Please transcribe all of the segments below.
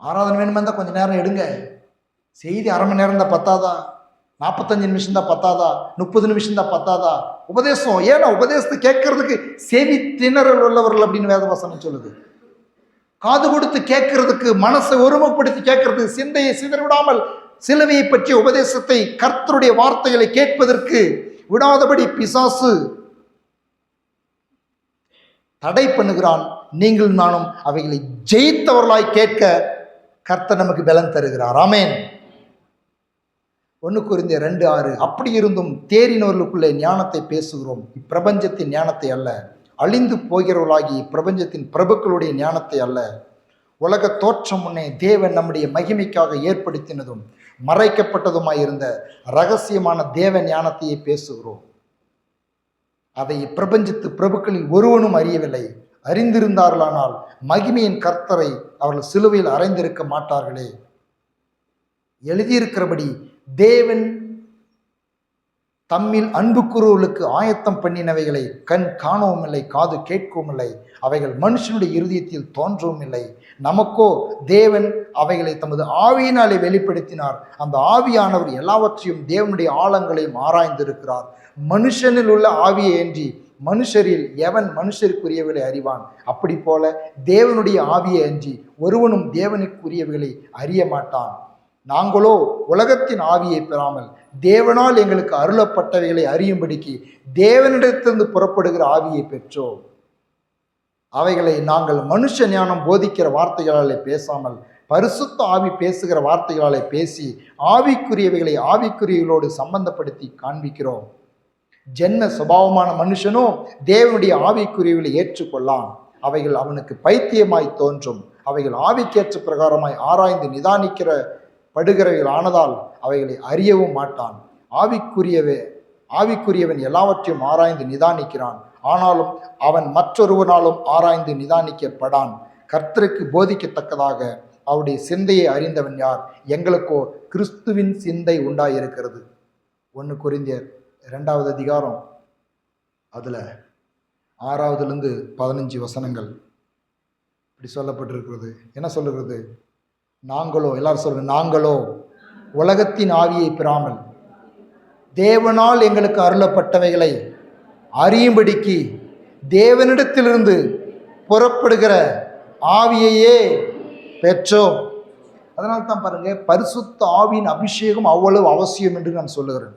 ஆராதனை வேணுமா இருந்தால் கொஞ்சம் நேரம் எடுங்க. செய்தி அரை மணி நேரம் தான் பத்தாதா? 45 நிமிஷம் தான் பத்தாதா? 30 நிமிஷம் தான் பத்தாதா? உபதேசம் ஏன்னா உபதேசத்தை கேட்கறதுக்கு செவி திணறல் உள்ளவர்கள் அப்படின்னு வேதவசனம் சொல்லுது. காது கொடுத்து கேட்கறதுக்கு, மனசை ஒருமைப்படுத்தி கேட்கறதுக்கு, சிந்தையை சிதறவிடாமல் சிலுவையை பற்றிய உபதேசத்தை, கர்த்தருடைய வார்த்தைகளை கேட்பதற்கு விடாதபடி பிசாசு தடை பண்ணுகிறான். நீங்கள் நானும் அவைகளை ஜெயித்தவர்களாய் கேட்க கர்த்தர் நமக்கு பலன் தருகிறார். ஆமென். 1 கொரிந்தியர் 2:6 அப்படி இருந்தும் தேறினவர்களுக்குள்ளே ஞானத்தை பேசுகிறோம், இப்பிரபஞ்சத்தின் ஞானத்தை அல்ல, அழிந்து போகிறவர்களாகி இப்பிரபஞ்சத்தின் பிரபுக்களுடைய ஞானத்தை அல்ல. உலக தோற்றம் முன்னே தேவன் நம்முடைய மகிமைக்காக ஏற்படுத்தினதும் மறைக்கப்பட்டதுமாயிருந்த ரகசியமான தேவ ஞானத்தையே பேசுகிறோம். அதை பிரபஞ்சத்து பிரபுக்களில் ஒருவனும் அறியவில்லை. அறிந்திருந்தார்களானால் மகிமையின் கர்த்தரை அவர்கள் சிலுவையில் அறைந்திருக்க மாட்டார்களே. எழுதியிருக்கிறபடி தேவன் தம்மில் அன்பு கூறுவர்களுக்கு ஆயத்தம் பண்ணினவைகளை கண் காணவும் இல்லை, காது கேட்கவும் இல்லை, அவைகள் மனுஷனுடைய இருதயத்தில் தோன்றவும் இல்லை. நமக்கோ தேவன் அவைகளை தமது ஆவியினாலே வெளிப்படுத்தினார். அந்த ஆவியானவர் எல்லாவற்றையும் தேவனுடைய ஆழங்களையும் ஆராய்ந்திருக்கிறார். மனுஷனில் உள்ள ஆவியை அன்றி மனுஷரில் எவன் மனுஷருக்குரியவர்களை அறிவான்? அப்படி போல தேவனுடைய ஆவியை அன்றி ஒருவனும் தேவனுக்குரியவர்களை அறிய மாட்டான். நாங்களோ உலகத்தின் ஆவியை பெறாமல் தேவனால் எங்களுக்கு அருளப்பட்டவைகளை அறியும்படிக்கு தேவனிடத்திலிருந்து புறப்படுகிற ஆவியை பெற்றோம். அவைகளை நாங்கள் மனுஷ ஞானம் போதிக்கிற வார்த்தைகளாலே பேசாமல் பரிசுத்த ஆவி பேசுகிற வார்த்தைகளாலே பேசி ஆவிக்குரியவைகளை ஆவிக்குரியவர்களோடு சம்பந்தப்படுத்தி காண்பிக்கிறோம். ஜென்ம சுபாவமான மனுஷனோ தேவனுடைய ஆவிக்குரியவைகளை ஏற்றுக்கொள்ளான். அவைகள் அவனுக்கு பைத்தியமாய் தோன்றும். அவைகள் ஆவிக்கேற்ற பிரகாரமாய் ஆராய்ந்து நிதானிக்கிற படுகிறவைகள் ஆனதால் அவைகளை அறியவும் மாட்டான். ஆவிக்குரியவன் எல்லாவற்றையும் ஆராய்ந்து நிதானிக்கிறான். ஆனாலும் அவன் மற்றொருவனாலும் ஆராய்ந்து நிதானிக்கப்படான். கர்த்தருக்கு போதிக்கத்தக்கதாக அவருடைய சிந்தையை அறிந்தவன் யார்? எங்களுக்கோ கிறிஸ்துவின் சிந்தை உண்டாயிருக்கிறது. 1 கொரிந்தியர் 2வது அதிகாரம் அதில் 6வதுலேருந்து 15 வசனங்கள் இப்படி சொல்லப்பட்டிருக்கிறது. என்ன சொல்லுகிறது? நாங்களோ, எல்லாரும் சொல்லுங்க, நாங்களோ உலகத்தின் ஆவியை பெறாமல் தேவனால் எங்களுக்கு அருளப்பட்டவைகளை அறியும்படிக்கு தேவனிடத்திலிருந்து புறப்படுகிற ஆவியையே பெற்றோம். அதனால தான் பாருங்க, பரிசுத்த ஆவியின் அபிஷேகம் அவ்வளவு அவசியம் என்று நான் சொல்லுகிறேன்.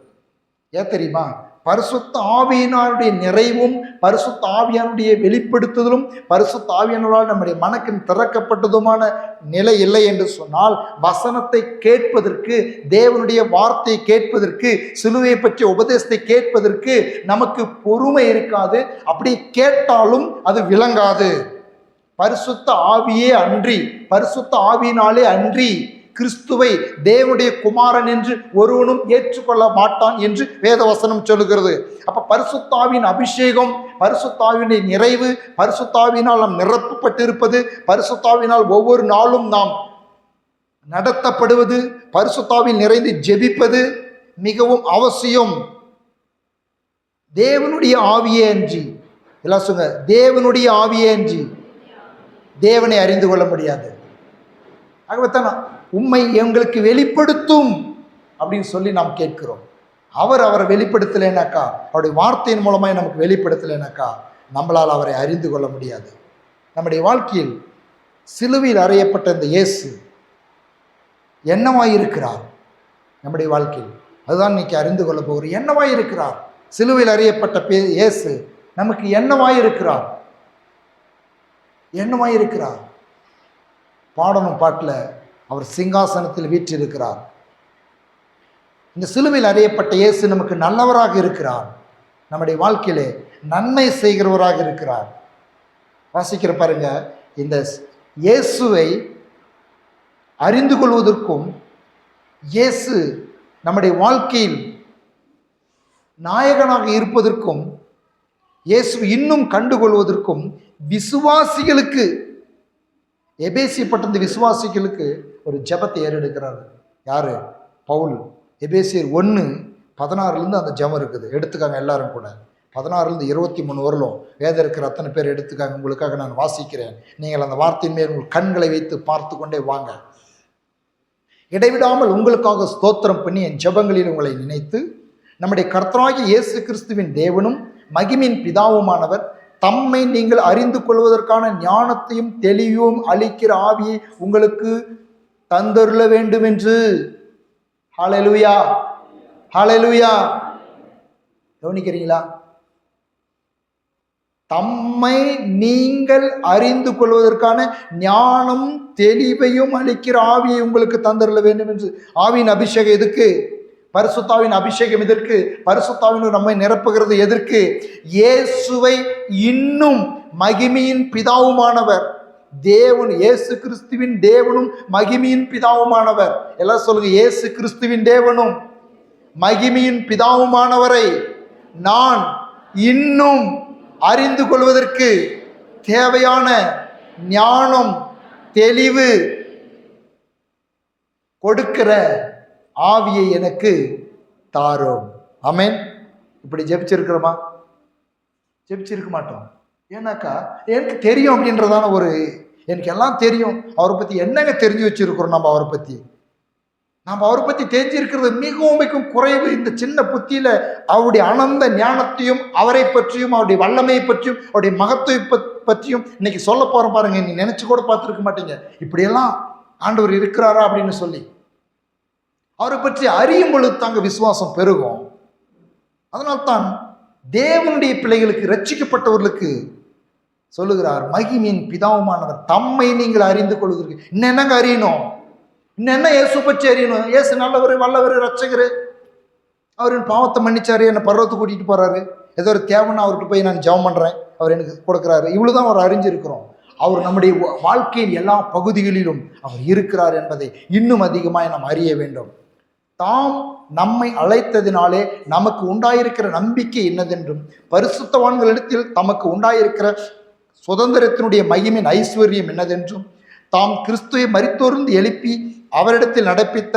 ஏன் தெரியுமா? பரிசுத்த ஆவியினுடைய நிறைவும் பரிசுத்த ஆவியானுடைய வெளிப்படுத்துதலும் பரிசுத்த ஆவியானவரால் நம்முடைய மனக்கின் திறக்கப்பட்டதுமான நிலை இல்லை என்று சொன்னால் வசனத்தை கேட்பதற்கு, தேவனுடைய வார்த்தையை கேட்பதற்கு, சிலுவையை பற்றிய உபதேசத்தை கேட்பதற்கு நமக்கு பொறுமை இருக்காது. அப்படி கேட்டாலும் அது விளங்காது. பரிசுத்த ஆவியே அன்றி, பரிசுத்த ஆவியினாலே அன்றி கிறிஸ்துவை தேவனுடைய குமாரன் என்று ஒருவனும் ஏற்றுக்கொள்ள மாட்டான் என்று வேதவசனம் சொல்லுகிறது. அப்ப பரிசுத்தாவின் அபிஷேகம், பரிசுத்தாவினுடைய நிறைவு, பரிசுத்தாவினால் நாம் நிரப்பப்பட்டிருப்பது, பரிசுத்தாவினால் ஒவ்வொரு நாளும் நாம் நடத்தப்படுவது, பரிசுத்தாவில் நிறைந்து ஜெபிப்பது மிகவும் அவசியம். தேவனுடைய ஆவியே அன்றி, எல்லாம் சொல்லுங்க, தேவனுடைய ஆவியே அன்றி தேவனை அறிந்து கொள்ள முடியாது. ஆகவேத்தான் உம்மை எங்களுக்கு வெளிப்படுத்தும் அப்படின்னு சொல்லி நாம் கேட்கிறோம். அவரை வெளிப்படுத்தலைனாக்கா, அவருடைய வார்த்தையின் மூலமாக நமக்கு வெளிப்படுத்தலைனாக்கா நம்மளால் அவரை அறிந்து கொள்ள முடியாது. நம்முடைய வாழ்க்கையில் சிலுவையில் அறையப்பட்ட இந்த இயேசு என்னவாயிருக்கிறார்? நம்முடைய வாழ்க்கையில் அதுதான் இன்னைக்கு அறிந்து கொள்ள போகிறோம். என்னவாயிருக்கிறார்? சிலுவையில் அறையப்பட்ட இயேசு நமக்கு என்னவாயிருக்கிறார்? என்னவாயிருக்கிறார்? பாடணும் பாட்டில் அவர் சிங்காசனத்தில் வீற்றிருக்கிறார். இந்த சிலுவையில் அறையப்பட்ட இயேசு நமக்கு நல்லவராக இருக்கிறார். நம்முடைய வாழ்க்கையிலே நன்மை செய்கிறவராக இருக்கிறார். வாசிக்கிற பாருங்க, இந்த இயேசுவை அறிந்து கொள்வதற்கும் இயேசு நம்முடைய வாழ்க்கையில் நாயகனாக இருப்பதற்கும் இயேசு இன்னும் கண்டுகொள்வதற்கும் விசுவாசிகளுக்கு, எபேசிய பட்டண விசுவாசிகளுக்கு ஒரு ஜெபத்தை ஏறெடுக்கிறார். யாரு? பவுல். எபேசியர் 1:16 அந்த ஜெபம் இருக்குது. எடுத்துக்காங்க எல்லாரும் கூட. 16 23 வரலும் வேதம் இருக்கிற அத்தனை பேர் எடுத்துக்காங்க. உங்களுக்காக நான் வாசிக்கிறேன். நீங்கள் அந்த வார்த்தையின் மேல் உங்கள் கண்களை வைத்து பார்த்து கொண்டே வாங்க. இடைவிடாமல் உங்களுக்காக ஸ்தோத்திரம் பண்ணி என் ஜெபங்களில் உங்களை நினைத்து, நம்முடைய கர்த்தராகிய இயேசு கிறிஸ்துவின் தேவனும் மகிமையின் பிதாவுமானவர் தம்மை நீங்கள் அறிந்து கொள்வதற்கான ஞானத்தையும் தெளிவும் அளிக்கிற ஆவியை உங்களுக்கு தந்தருள வேண்டும் என்று. ஹல்லேலூயா, ஹல்லேலூயா. கவனிக்கிறீங்களா? தம்மை நீங்கள் அறிந்து கொள்வதற்கான ஞானம் தெளிவையும் அளிக்கிற ஆவியை உங்களுக்கு தந்தருள வேண்டும் என்று. ஆவியின் அபிஷேகம் எதுக்கு? பரிசுத்தாவின் அபிஷேகம் எதற்கு? பரிசுத்தாவின் நம்மை நிரப்புகிறது எதற்கு? இயேசுவை இன்னும் மகிமையின் பிதாவுமானவர் தேவன், இயேசு கிறிஸ்துவின் தேவனும் மகிமையின் பிதாவுமானவர். எல்லாம் சொல்லுங்க, இயேசு கிறிஸ்துவின் தேவனும் மகிமையின் பிதாவுமானவரை நான் இன்னும் அறிந்து கொள்வதற்கு தேவையான ஞானம் தெளிவு கொடுக்கிற ஆவியை எனக்கு தாரும். ஆமென். இப்படி ஜெபிச்சிருக்கிறோமா? ஜெபிச்சிருக்க மாட்டோம். ஏன்னாக்கா எனக்கு தெரியும் அப்படின்றதான எனக்கு எல்லாம் தெரியும். அவரை பற்றி என்னங்க தெரிஞ்சு வச்சிருக்கிறோம்? நம்ம அவரை பற்றி தெரிஞ்சிருக்கிறது மிகவும் மிகவும் குறைவு. இந்த சின்ன புத்தியில அவருடைய அனந்த ஞானத்தையும், அவரை பற்றியும், அவருடைய வல்லமையை பற்றியும், அவருடைய மகத்துவ பற்றியும் இன்னைக்கு சொல்ல போறோம் பாருங்க. நீ நினைச்சு கூட பார்த்துருக்க மாட்டீங்க இப்படியெல்லாம் ஆண்டவர் இருக்கிறாரா அப்படின்னு சொல்லி. அவரை பற்றி அறியும் பொழுது தாங்க விசுவாசம் பெருகும். அதனால்தான் தேவனுடைய பிள்ளைகளுக்கு, ரட்சிக்கப்பட்டவர்களுக்கு சொல்லுகிறார், மகிமையின் பிதாவுமானவர் தம்மை நீங்கள் அறிந்து கொள்வதற்கு. இன்னும் என்னங்க அறியணும்? இன்னும் என்ன இயேசு பற்றி அறியணும்? இயேசு நல்லவர், வல்லவர், ரட்சகர், அவரின் பாவத்தை மன்னிச்சாரு, என்னை பர்வத்துக்கு கூட்டிட்டு போறாரு, ஏதோ ஒரு தேவைன்னா அவர்கிட்ட போய் நான் ஜெபம் பண்றேன், அவர் எனக்கு கொடுக்குறாரு. இவ்வளவுதான் அவர் அறிஞ்சிருக்கிறோம். அவர் நம்முடைய வாழ்க்கையின் எல்லா பகுதிகளிலும் அவர் இருக்கிறார் என்பதை இன்னும் அதிகமாக நாம் அறிய வேண்டும். தாம் நம்மை அழைத்ததினாலே நமக்கு உண்டாயிருக்கிற நம்பிக்கை என்னதென்றும், பரிசுத்தவான்களிடத்தில் தமக்கு உண்டாயிருக்கிற சுதந்திரத்தினுடைய மகிமையின் ஐஸ்வர்யம் என்னதென்றும், தாம் கிறிஸ்துவை மரித்தோர்ந்து எழுப்பி அவரிடத்தில் நடப்பித்த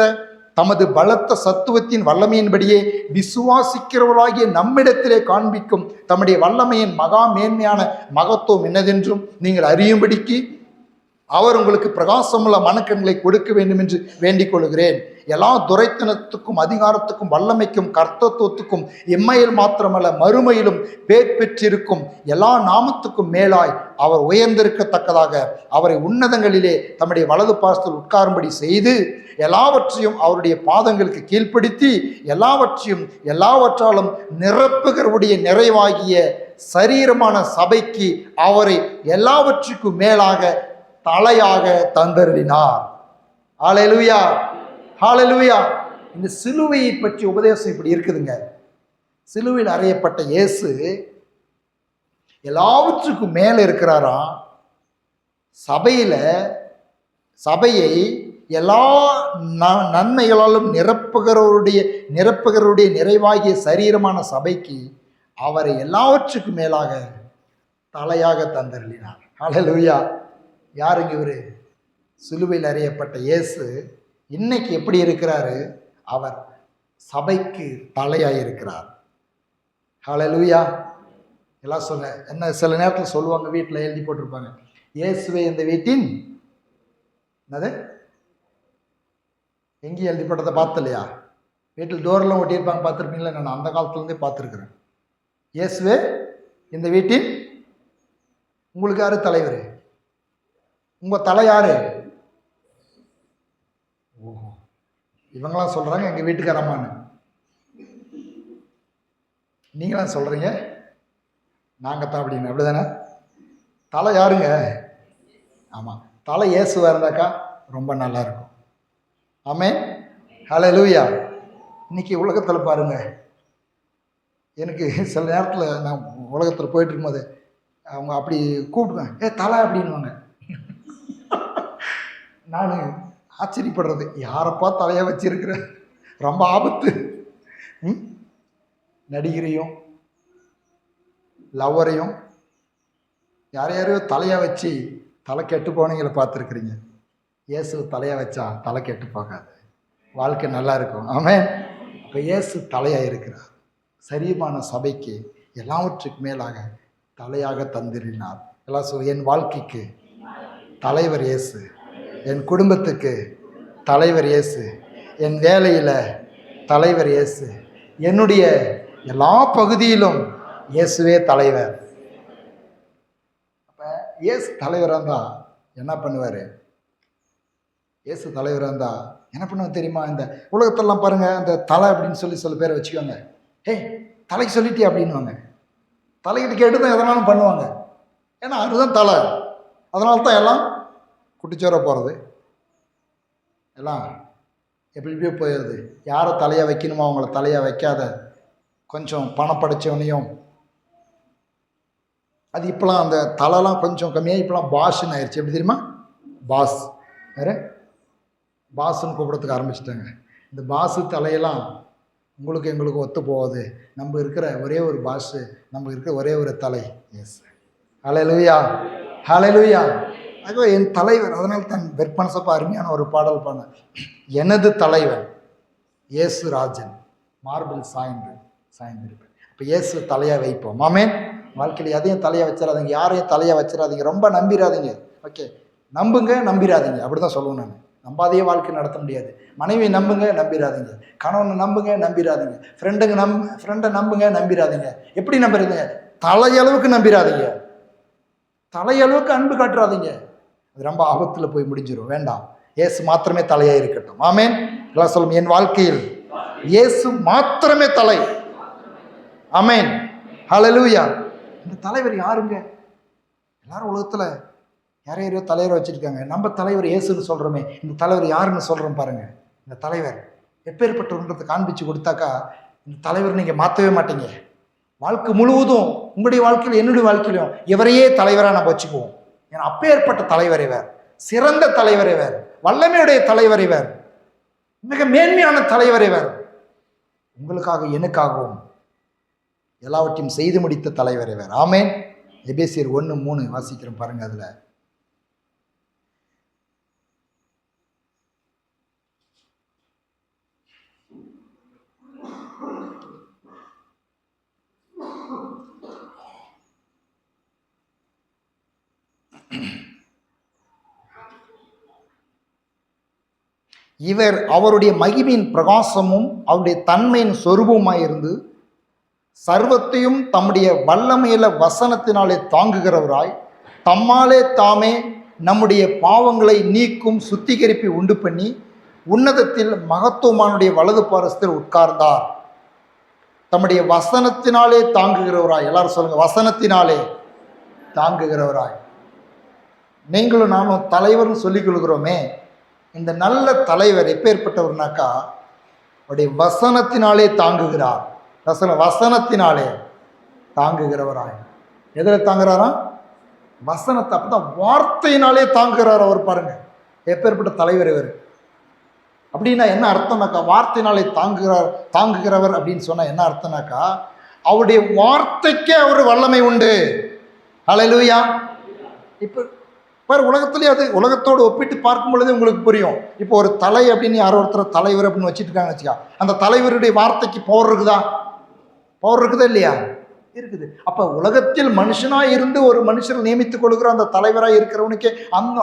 தமது பலத்த சத்துவத்தின் வல்லமையின்படியே விசுவாசிக்கிறவர்களாகிய நம்மிடத்திலே காண்பிக்கும் தம்முடைய வல்லமையின் மகா மேன்மையான மகத்துவம் என்னதென்றும் நீங்கள் அறியும்படிக்கு அவர் உங்களுக்கு பிரகாசமுள்ள மனக்கண்களை கொடுக்க வேண்டும் என்று வேண்டிக் கொள்கிறேன். எல்லா துரைத்தனத்துக்கும் அதிகாரத்துக்கும் வல்லமைக்கும் கர்த்தத்துவத்துக்கும் எம்மையில் மாத்திரமல்ல மறுமையிலும் பேர் பெற்றிருக்கும் எல்லா நாமத்துக்கும் மேலாய் அவர் உயர்ந்திருக்கத்தக்கதாக அவரை உன்னதங்களிலே தம்முடைய வலது பாசத்தில் உட்காரும்படி செய்து, எல்லாவற்றையும் அவருடைய பாதங்களுக்கு கீழ்ப்படுத்தி, எல்லாவற்றாலும் நிரப்புகிறவுடைய நிறைவாகிய சரீரமான சபைக்கு அவரை எல்லாவற்றுக்கும் மேலாக தலையாக தந்தருளினார். ஹல்லேலூயா, ஹல்லேலூயா. இந்த சிலுவையை பற்றி உபதேசம் இப்படி இருக்குதுங்க. சிலுவையில் அறையப்பட்ட இயேசு எல்லாவற்றுக்கும் மேலே இருக்கிறாராம். சபையை எல்லா நன்மைகளாலும் நிரப்புகிறவருடைய நிறைவாகிய சரீரமான சபைக்கு அவரை எல்லாவற்றுக்கும் மேலாக தலையாக தந்தருளினார். ஹல்லேலூயா. யாருங்க இவரு? சிலுவையில் அறையப்பட்ட இயேசு இன்னைக்கு எப்படி இருக்கிறாரு? அவர் சபைக்கு தலையாக இருக்கிறார். ஹல்லேலூயா. எல்லாம் சொல்ல என்ன, சில நேரத்தில் சொல்லுவாங்க, வீட்டில் எழுதி போட்டிருப்பாங்க, இயேசுவே இந்த வீட்டின் என்னது எங்கேயும் எழுதி போட்டதை பார்த்தலையா? வீட்டில் டோரெல்லாம் ஒட்டியிருப்பாங்க, பார்த்துருப்பீங்களா? நான் அந்த காலத்துலேருந்தே பார்த்துருக்குறேன். இயேசுவே இந்த வீட்டின், உங்களுக்கு யாரு தலைவர்? உங்க தலை யாரு? ஓஹோ, இவங்களாம் சொல்றாங்க எங்க வீட்டுக்காரம்மான்னு. நீங்களாம் சொல்றீங்க நாங்க தான் அப்படின்னு, அப்படிதானே? தலை யாருங்க? ஆமா, தலை இயேசுவா இருந்தாக்கா ரொம்ப நல்லா இருக்கும். ஆமென், ஹல்லேலூயா. இன்னைக்கு உலகத்தில் பாருங்க, எனக்கு சில நேரத்தில் நான் உலகத்தில் போயிட்டு இருக்கும்போது அவங்க அப்படி கூப்பிடுவேன், தலை அப்படின்வாங்க. நான் ஆச்சரியப்படுறது, யாரப்பா தலையாக வச்சிருக்கிற, ரொம்ப ஆபத்து. நடிகரையும் லவ்வரையும் யாரையோ தலையாக வச்சு தலை கெட்டு போனவங்களை பார்த்துருக்குறீங்க. இயேசு தலையாக வச்சா தலை கெட்டு போகாது, வாழ்க்கை நல்லா இருக்கும். ஆமென். இப்போ இயேசு தலையாக இருக்கிறார். சரீரமான சபைக்கு எல்லாவற்றுக்கு மேலாக தலையாக தந்திரினார். எல்லாம் என் வாழ்க்கைக்கு தலைவர் இயேசு, என் குடும்பத்துக்கு தலைவர் இயேசு. என் வேலையில் தலைவர் இயேசு. என்னுடைய எல்லா பகுதியிலும் இயேசுவே தலைவர். அப்போ இயேசு தலைவராக இருந்தால் என்ன பண்ணுவார்? இயேசு தலைவராக இருந்தால் என்ன பண்ணுவாங்க தெரியுமா? இந்த உலகத்தெல்லாம் பாருங்கள், அந்த தலை அப்படின்னு சொல்லி சில பேரை வச்சுக்கோங்க. தலைக்கு சொல்லிட்டே அப்படின்வாங்க. தலைக்கிட்ட கேட்டு தான் எதனாலும் பண்ணுவாங்க. ஏன்னா அதுதான் தலை. அதனால தான் எல்லாம் குட்டிச்சோர போகிறது, எல்லாம் எப்படியோ போயிடுது. யாரை தலையாக வைக்கணுமோ அவங்கள தலையாக வைக்காத கொஞ்சம் பணம் படைச்சவனையும், அது இப்போலாம் அந்த தலைலாம் கொஞ்சம் கம்மியாக இப்போலாம் பாஸ்ன்னு ஆயிடுச்சு. எப்படி தெரியுமா? பாஸ் வேறு பாஸ்ன்னு கூப்பிடத்துக்கு ஆரம்பிச்சிட்டாங்க. இந்த பாஸு தலையெல்லாம் உங்களுக்கு எங்களுக்கு ஒத்து போகுது. நம்ம இருக்கிற ஒரே ஒரு பாஸு, நம்ம இருக்கிற ஒரே ஒரு தலை. எஸ், ஹல்லேலூயா, ஹல்லேலூயா. ஆகவே என் தலைவர். அதனால் தான் வெற்பனசப்பா அருமையான ஒரு பாடல் பாட, எனது தலைவன் இயேசு ராஜன் மார்பிள் சாய்ந்திருப்பேன். இப்போ இயேசு தலையாக வைப்போம். ஆமென். வாழ்க்கையில் எதையும் தலையாக வச்சிடாதீங்க, யாரையும் தலையாக வச்சிடாதீங்க, ரொம்ப நம்பிடாதீங்க. ஓகே, நம்புங்க, நம்பிடாதீங்க. அப்படி தான் சொல்லுவேன் நான். நம்பாதையே வாழ்க்கை நடத்த முடியாது. மனைவியை நம்புங்க, நம்பிடாதீங்க. கணவனை நம்புங்க, நம்பிடாதீங்க. ஃப்ரெண்டை நம்புங்க, நம்பிடாதீங்க. எப்படி நம்புறீங்க? தலையளவுக்கு நம்பிடாதீங்க, தலையளவுக்கு அன்பு காட்டுறாதீங்க. அது ரொம்ப ஆபத்தில் போய் முடிஞ்சிடும். வேண்டாம், இயேசு மாத்திரமே தலையாக இருக்கட்டும். ஆமென். எல்லாம் சொல்லும், என் வாழ்க்கையில் இயேசு மாத்திரமே தலை. ஆமென், ஹல்லேலூயா. இந்த தலைவர் யாருங்க? எல்லாரும் உலகத்தில் யாரையோ தலைவரை வச்சுருக்காங்க. நம்ம தலைவர் இயேசுன்னு சொல்கிறோமே, இந்த தலைவர் யாருன்னு சொல்கிறோம் பாருங்கள். இந்த தலைவர் எப்பேற்பட்டவன்றதை காண்பிச்சு கொடுத்தாக்கா இந்த தலைவர் நீங்கள் மாற்றவே மாட்டீங்க. வாழ்க்கை முழுவதும் உங்களுடைய வாழ்க்கையில் என்னுடைய வாழ்க்கையிலும் இவரையே தலைவராக நம்ம வச்சுக்குவோம். ஏன்னா அப்பேற்பட்ட தலைவர் இவர், சிறந்த தலைவர் இவர், வல்லமையுடைய தலைவர் இவர், மிக மேன்மையான தலைவர் இவர். உங்களுக்காக எனக்காகவும் எல்லாவற்றையும் செய்து முடித்த தலைவர் இவர். ஆமென். எபேசியர் 1:3 வாசிக்கிறோம் பாருங்க. அதுல இவர் அவருடைய மகிமையின் பிரகாசமும் அவருடைய தன்மையின் சொரூபமாயிருந்து சர்வத்தையும் தம்முடைய வல்லமையில வசனத்தினாலே தாங்குகிறவராய் தம்மாலே தாமே நம்முடைய பாவங்களை நீக்கும் சுத்திகரிப்பை உண்டு பண்ணி உன்னதத்தில் மகத்துவமானுடைய வலது பாரசத்தில் உட்கார்ந்தார். தம்முடைய வசனத்தினாலே தாங்குகிறவராய். எல்லாரும் சொல்லுங்க, வசனத்தினாலே தாங்குகிறவராய். நீங்களும் நானும் தலைவர்னு சொல்லிக் கொள்கிறோமே, இந்த நல்ல தலைவர் எப்பேற்பட்டவர்னாக்கா அவருடைய வசனத்தினாலே தாங்குகிறார். வசனத்தினாலே தாங்குகிறவராய். எதில் தாங்குறாராம்? வசனத்தை. அப்பதான் வார்த்தையினாலே தாங்குகிறார் அவர். பாருங்க எப்பேற்பட்ட தலைவர் இவர். அப்படின்னா என்ன அர்த்தம்னாக்கா, வார்த்தையினாலே தாங்குகிறவர் அப்படின்னு சொன்னா என்ன அர்த்தம்னாக்கா, அவருடைய வார்த்தைக்கே அவர் வல்லமை உண்டு. ஹல்லேலூயா. இப்போ பாரு, உலகத்துலேயே அது உலகத்தோடு ஒப்பிட்டு பார்க்கும் பொழுதே உங்களுக்கு புரியும். இப்போ ஒரு தலை அப்படின்னு யாரோ ஒருத்தர் தலைவர் அப்படின்னு வச்சுட்டு இருக்காங்கன்னு வச்சுக்கா, அந்த தலைவருடைய வார்த்தைக்கு பவர் இருக்குதா? பவர் இருக்குதா இல்லையா? இருக்குது. அப்போ உலகத்தில் மனுஷனாக இருந்து ஒரு மனுஷனை நியமித்துக் கொள்கிற அந்த தலைவராக இருக்கிறவனுக்கு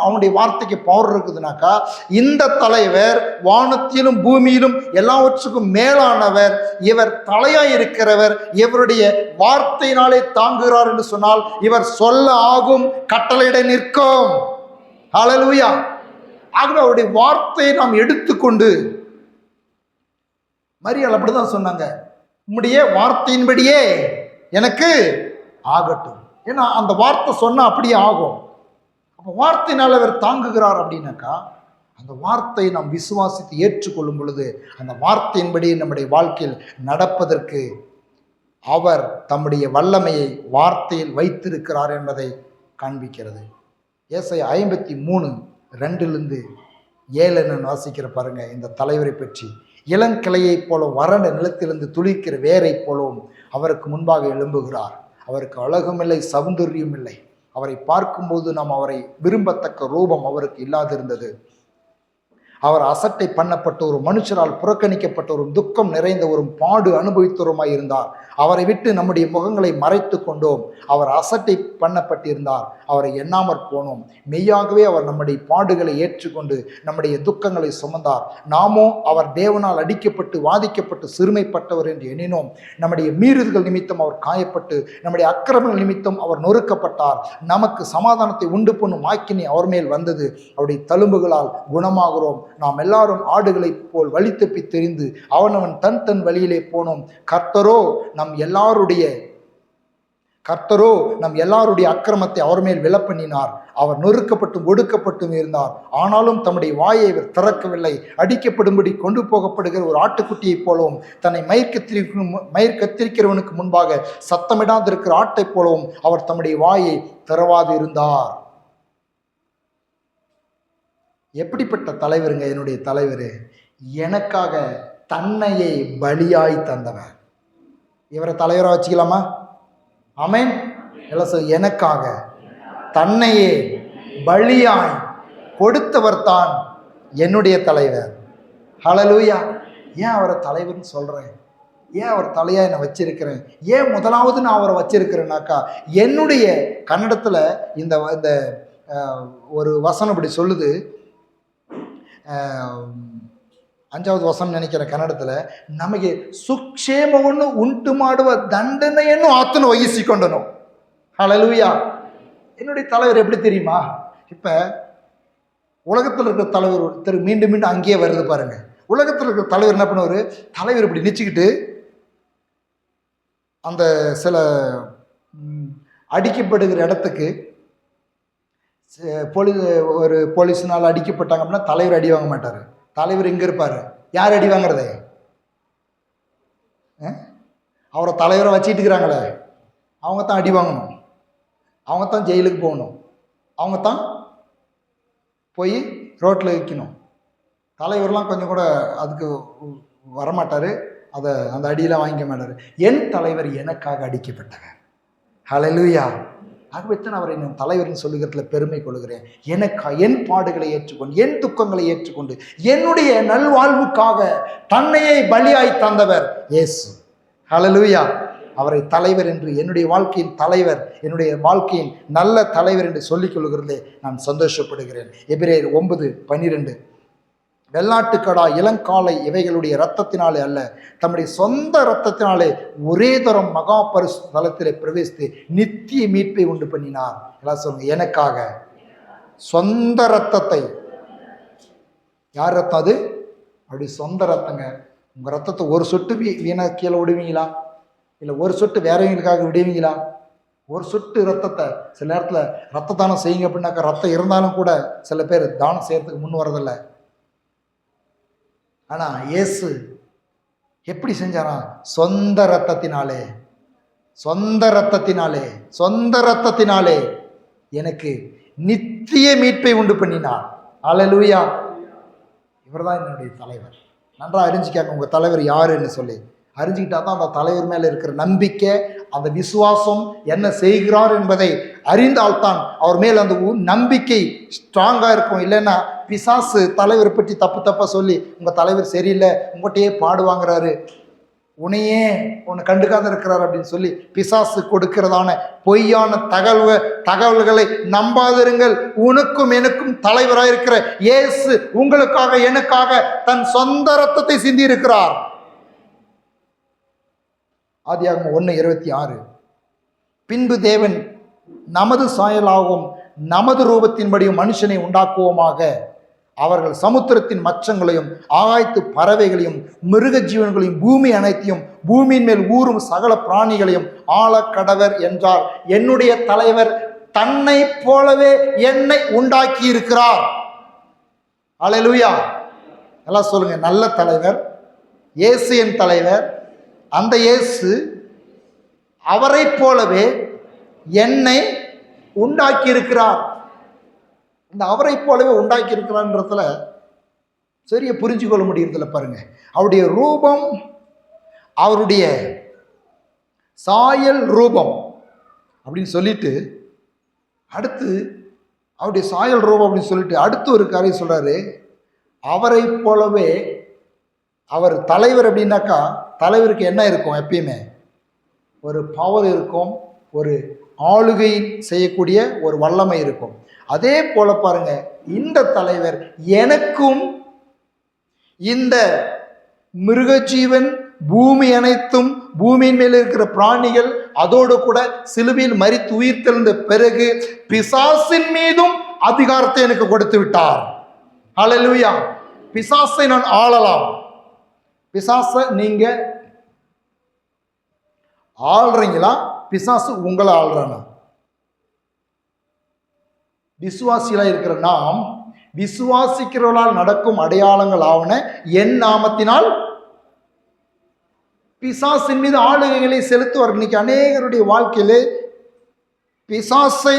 அவனுடைய வார்த்தைக்கு பவர் இருக்குதுனாக்கா, இந்த தலைவர் வானத்திலும் பூமியிலும் எல்லாவற்றுக்கும் மேலானவர். இவர் தலையாய் இருக்கிறவர். இவருடைய வார்த்தையினாலே தாங்குகிறார் என்று சொன்னால் இவர் சொல்ல ஆகும், கட்டளையிட நிற்கும். ஹல்லேலூயா. ஆகவே அவருடைய வார்த்தையை நாம் எடுத்துக்கொண்டு, மரியாள் அப்படிதான் சொன்னாங்க, உம்முடைய வார்த்தையின்படியே எனக்கு ஆகட்டும். ஏன்னா அந்த வார்த்தை சொன்னா அப்படியே ஆகும். அப்போ வார்த்தையினால் அவர் தாங்குகிறார் அப்படின்னாக்கா, அந்த வார்த்தையை நாம் விசுவாசித்து ஏற்றுக்கொள்ளும் பொழுது அந்த வார்த்தையின்படி நம்முடைய வாழ்க்கையில் நடப்பதற்கு அவர் தம்முடைய வல்லமையை வார்த்தையில் வைத்திருக்கிறார் என்பதை காண்பிக்கிறது. ஏசாயா 53:2-7 வாசிக்கிற பாருங்க. இந்த தலைவரை பற்றி, இளங்கிளையைப் போல வறண்ட நிலத்திலிருந்து துளிர்க்கிற வேரை போலவும் அவருக்கு முன்பாக எழும்புகிறார். அவருக்கு அழகும் இல்லை, சௌந்தரியம் இல்லை. அவரை பார்க்கும்போது நாம் அவரை விரும்பத்தக்க ரூபம் அவருக்கு இல்லாதிருந்தது. அவர் அசட்டை பண்ணப்பட்ட ஒரு மனுஷரால் புறக்கணிக்கப்பட்ட ஒரு துக்கம் நிறைந்த ஒரு பாடு அனுபவித்தவருமாய் இருந்தார். அவரை விட்டு நம்முடைய முகங்களை மறைத்து கொண்டோம். அவர் அசட்டை பண்ணப்பட்டிருந்தார், அவரை எண்ணாமற் போனோம். மெய்யாகவே அவர் நம்முடைய பாடுகளை ஏற்றுக்கொண்டு நம்முடைய துக்கங்களை சுமந்தார். நாமோ அவர் தேவனால் அடிக்கப்பட்டு வாதிக்கப்பட்டு சிறுமைப்பட்டவர் என்று எண்ணினோம். நம்முடைய மீறுதல்கள் நிமித்தம் அவர் காயப்பட்டு நம்முடைய அக்கிரமங்கள் நிமித்தம் அவர் நொறுக்கப்பட்டார். நமக்கு சமாதானத்தை உண்டு பண்ணும் ஆக்கினை அவர் மேல் வந்தது. அவருடைய தழும்புகளால் குணமாகிறோம். நாம் எல்லாரும் ஆடுகளைப் போல் வழி தப்பி தெரிந்து அவனவன் தன் தன் வழியிலே போனோம். கர்த்தரோ நம் எல்லாருடைய அக்கிரமத்தை அவர் மேல் விலப்பண்ணினார். அவர் நொறுக்கப்பட்டும் ஒடுக்கப்பட்டும் இருந்தார், ஆனாலும் தம்முடைய வாயை அவர் திறக்கவில்லை. அடிக்கப்படும்படி கொண்டு போகப்படுகிற ஒரு ஆட்டுக்குட்டியைப் போலவும் தன்னை மயிர் கத்திரிக்கிறவனுக்கு முன்பாக சத்தமிடாதிருக்கிற ஆட்டைப் போலவும் அவர் தம்முடைய வாயை திறவாது இருந்தார். எப்படிப்பட்ட தலைவருங்க என்னுடைய தலைவர்? எனக்காக தன்னையே பலியாய் தந்தவர். இவரை தலைவராக வச்சுக்கலாமா? ஆமென். எல்லாம் எனக்காக தன்னையே பலியாய் கொடுத்தவர் தான் என்னுடைய தலைவர். ஹல்லேலூயா. ஏன் அவரை தலைவர்னு சொல்கிறேன்? ஏன் அவர் தலையாக என்னை வச்சிருக்கிறேன்? ஏன் முதலாவது நான் அவரை வச்சிருக்கிறேன்னாக்கா, என்னுடைய கன்னடத்தில் இந்த ஒரு வசனம் இப்படி சொல்லுது. 5வது வசனம் நினைக்கிறேன் கನ್ನಡத்தில், ನಮಗೆ ಸುಕ್ಷೇಮವನ್ನು ಉಂಟು ಮಾಡುವ ದಂಡನೆಯನ್ನು ಆತನು ವಹಿಸಿಕೊಂಡನು. ஹல்லேலூயா. என்னுடைய தலைவர் எப்படி தெரியுமா? இப்போ உலகத்தில் இருக்கிற தலைவர் மீண்டும் மீண்டும் அங்கேயே வருது பாருங்க. உலகத்தில் இருக்கிற தலைவர் என்ன பண்ணுவார்? தலைவர் இப்படி நிச்சுக்கிட்டு அந்த சில அடிக்கப்படுகிற இடத்துக்கு ஒரு போலீஸ்னால் அடிக்கப்பட்டாங்க அப்படின்னா தலைவர் அடி வாங்க மாட்டார். தலைவர் இங்கே இருப்பார். யார் அடி வாங்குறது? அவரை தலைவரை வச்சுட்டு இருக்கிறாங்களே, அவங்க தான் அடி வாங்கணும், அவங்க தான் ஜெயிலுக்கு போகணும், அவங்க தான் போய் ரோட்டில் வைக்கணும். தலைவர்லாம் கொஞ்சம் கூட அதுக்கு வரமாட்டார், அந்த அடியெல்லாம் வாங்கிக்க மாட்டார். என் தலைவர் எனக்காக அடிக்கப்பட்டவர். ஹல்லேலூயா. ஆகவேத்தான் அவரை நான் தலைவர்னு சொல்லுகிறதுல பெருமை கொள்கிறேன். என் பாடுகளை ஏற்றுக்கொண்டு, என் துக்கங்களை ஏற்றுக்கொண்டு, என்னுடைய நல்வாழ்வுக்காக தன்னையே பலியாய் தந்தவர் இயேசு. ஹல்லேலூயா. அவரை தலைவர் என்று, என்னுடைய வாழ்க்கையின் தலைவர், என்னுடைய வாழ்க்கையின் நல்ல தலைவர் என்று சொல்லிக் கொள்கிறதே நான் சந்தோஷப்படுகிறேன். எபிரேயர் 9:12, வெள்ளாட்டுக்கடா இளங்காலை இவைகளுடைய இரத்தத்தினாலே அல்ல, தம்முடைய சொந்த இரத்தத்தினாலே ஒரே தரம் மகா பரிசு தலத்திலே பிரவேசித்து நித்திய மீட்பை உண்டு பண்ணினார். எல்லாம் சொல்லுங்க, எனக்காக சொந்த இரத்தத்தை. யார் ரத்தம் அது? அப்படி சொந்த ரத்தங்க. உங்கள் ரத்தத்தை ஒரு சொட்டு வீணா கீழே விடுவீங்களா? இல்லை ஒரு சொட்டு வேறவங்களுக்காக விடுவீங்களா? ஒரு சொட்டு ரத்தத்தை சில நேரத்தில் ரத்த தானம் செய்யுங்க அப்படின்னாக்கா, ரத்தம் இருந்தாலும் கூட சில பேர் தானம் செய்யறதுக்கு முன் வரதில்லை. ஆனால் இயேசு எப்படி செஞ்சாரா? சொந்த ரத்தத்தினாலே, சொந்த ரத்தத்தினாலே, சொந்த ரத்தத்தினாலே எனக்கு நித்திய மீட்பை உண்டு பண்ணினார். ஹல்லேலூயா. இவர் தான் என்னுடைய தலைவர். நன்றாக அறிஞ்சிக்காங்க உங்கள் தலைவர் யாருன்னு சொல்லி. அறிஞ்சிக்கிட்டா தான் அந்த தலைவர் மேலே இருக்கிற நம்பிக்கை, அந்த விசுவாசம் என்ன செய்கிறார் என்பதை அறிந்தால்தான் அவர் மேல் அந்த நம்பிக்கை ஸ்ட்ராங்காக இருக்கும். இல்லைன்னா பிசாசு தலைவர் பற்றி தப்பாக சொல்லி, உங்கள் தலைவர் சரியில்லை, உங்கள்கிட்டயே பாடு வாங்குறாரு, உன்னையே உன்னை கண்டுக்காத இருக்கிறார் அப்படின்னு சொல்லி பிசாசு கொடுக்கிறதான பொய்யான தகவல்களை நம்பாதிருங்கள். உனக்கும் எனக்கும் தலைவராக இருக்கிற இயேசு உங்களுக்காக எனக்காக தன் சொந்த ரத்தத்தை சிந்தி இருக்கிறார். ஆதியாகமம் 1:26, பின்பு தேவன் நமது சாயலாகவும் நமது ரூபத்தின்படியும் மனுஷனை உண்டாக்குவோமாக, அவர்கள் சமுத்திரத்தின் மச்சங்களையும் ஆகாயத்து பறவைகளையும் மிருக ஜீவன்களையும் பூமி அனைத்தையும் பூமியின் மேல் ஊறும் சகல பிராணிகளையும் ஆளக்கடவர் என்றார். என்னுடைய தலைவர் தன்னை போலவே என்னை உண்டாக்கி இருக்கிறார். ஹல்லேலூயா. எல்லாம் சொல்லுங்க, நல்ல தலைவர் இயேசு என் தலைவர். அந்த இயேசு அவரை போலவே என்னை உண்டாக்கி இருக்கிறார். இந்த அவரை போலவே உண்டாக்கி இருக்கிறான்றதுல சரியா புரிஞ்சு கொள்ள முடியறதில்ல பாருங்க. அவருடைய ரூபம், அவருடைய சாயல் ரூபம் அப்படின்னு சொல்லிட்டு அடுத்து அவருடைய சாயல் ரூபம் அப்படின்னு சொல்லிட்டு அடுத்து ஒரு காரியம் சொல்றாரு. அவரை போலவே அவர் தலைவர் அப்படின்னாக்கா தலைவருக்கு என்ன இருக்கும்? எப்பயுமே ஒரு பவர் இருக்கும், ஒரு ஆளுகை செய்யக்கூடிய ஒரு வல்லமை இருக்கும். அதே போல பாருங்க, இந்த தலைவர் எனக்கும் இந்த மிருகஜீவன் பூமி அனைத்தும் பூமியின் மேல் இருக்கிற பிராணிகள் அதோடு கூட சிலுவையில் மரித்து உயிர் தெழுந்த பிறகு பிசாசின் மீதும் அதிகாரத்தை எனக்கு கொடுத்து விட்டார். ஹல்லேலூயா. பிசாசை நான் ஆளலாம். பிசாச நீங்க ஆள்றீங்களா? பிசாசு உங்களை ஆள்றானா? விசுவாசிகளா இருக்கிற நாம் விசுவாசிக்கிறவர்களால் நடக்கும் அடையாளங்கள் ஆவன என் நாமத்தினால் பிசாசின் மீது ஆளுகைகளை செலுத்துவார். இன்னைக்கு அநேகருடைய வாழ்க்கையிலே பிசாசை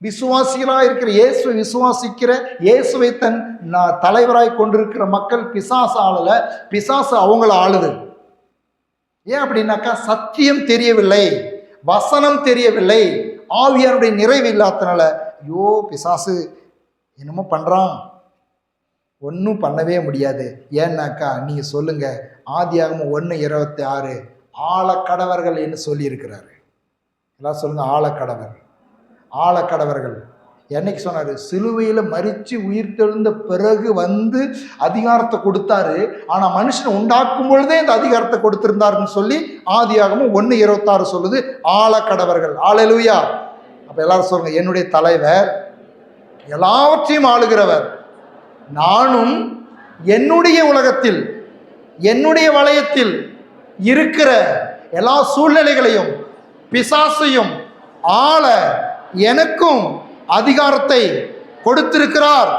விசுவாசிகளாக இருக்கிற இயேசுவை விசுவாசிக்கிற இயேசுவை தன் தலைவராய் கொண்டிருக்கிற மக்கள் பிசாசு ஆளல, பிசாசு அவங்கள ஆளுது. ஏன் அப்படின்னாக்கா சத்தியம் தெரியவில்லை, வசனம் தெரியவில்லை, ஆவியாருடைய நிறைவு இல்லாதனால ஐயோ பிசாசு என்னமோ பண்றான், ஒன்றும் பண்ணவே முடியாது. ஏன்னாக்கா நீங்க சொல்லுங்க, ஆதியாகமம் 1:26 ஆழக்கடவர்கள் என்று சொல்லி இருக்கிறாரு. எல்லாம் சொல்லுங்க, ஆழக்கடவர். ஆழக்கடவர்கள் என்னைக்கு சொன்னாரு? சிலுவையில் மரிச்சு உயிர் தெழுந்த பிறகு வந்து அதிகாரத்தை கொடுத்தாரு. ஆனா மனுஷனை உண்டாக்கும் பொழுதே இந்த அதிகாரத்தை கொடுத்திருந்தாருன்னு சொல்லி ஆதியாகமம் 1:26 சொல்லுது ஆழக்கடவர்கள். ஹல்லேலூயா. அப்ப எல்லாரும் சொல்லுங்க, என்னுடைய தலைவர் எல்லாவற்றையும் ஆளுகிறவர். நானும் என்னுடைய உலகத்தில் என்னுடைய வளையத்தில் இருக்கிற எல்லா சூழ்நிலைகளையும் பிசாசையும் ஆள எனக்கும் அதிகாரத்தை கொடுத்திருக்கிறார்.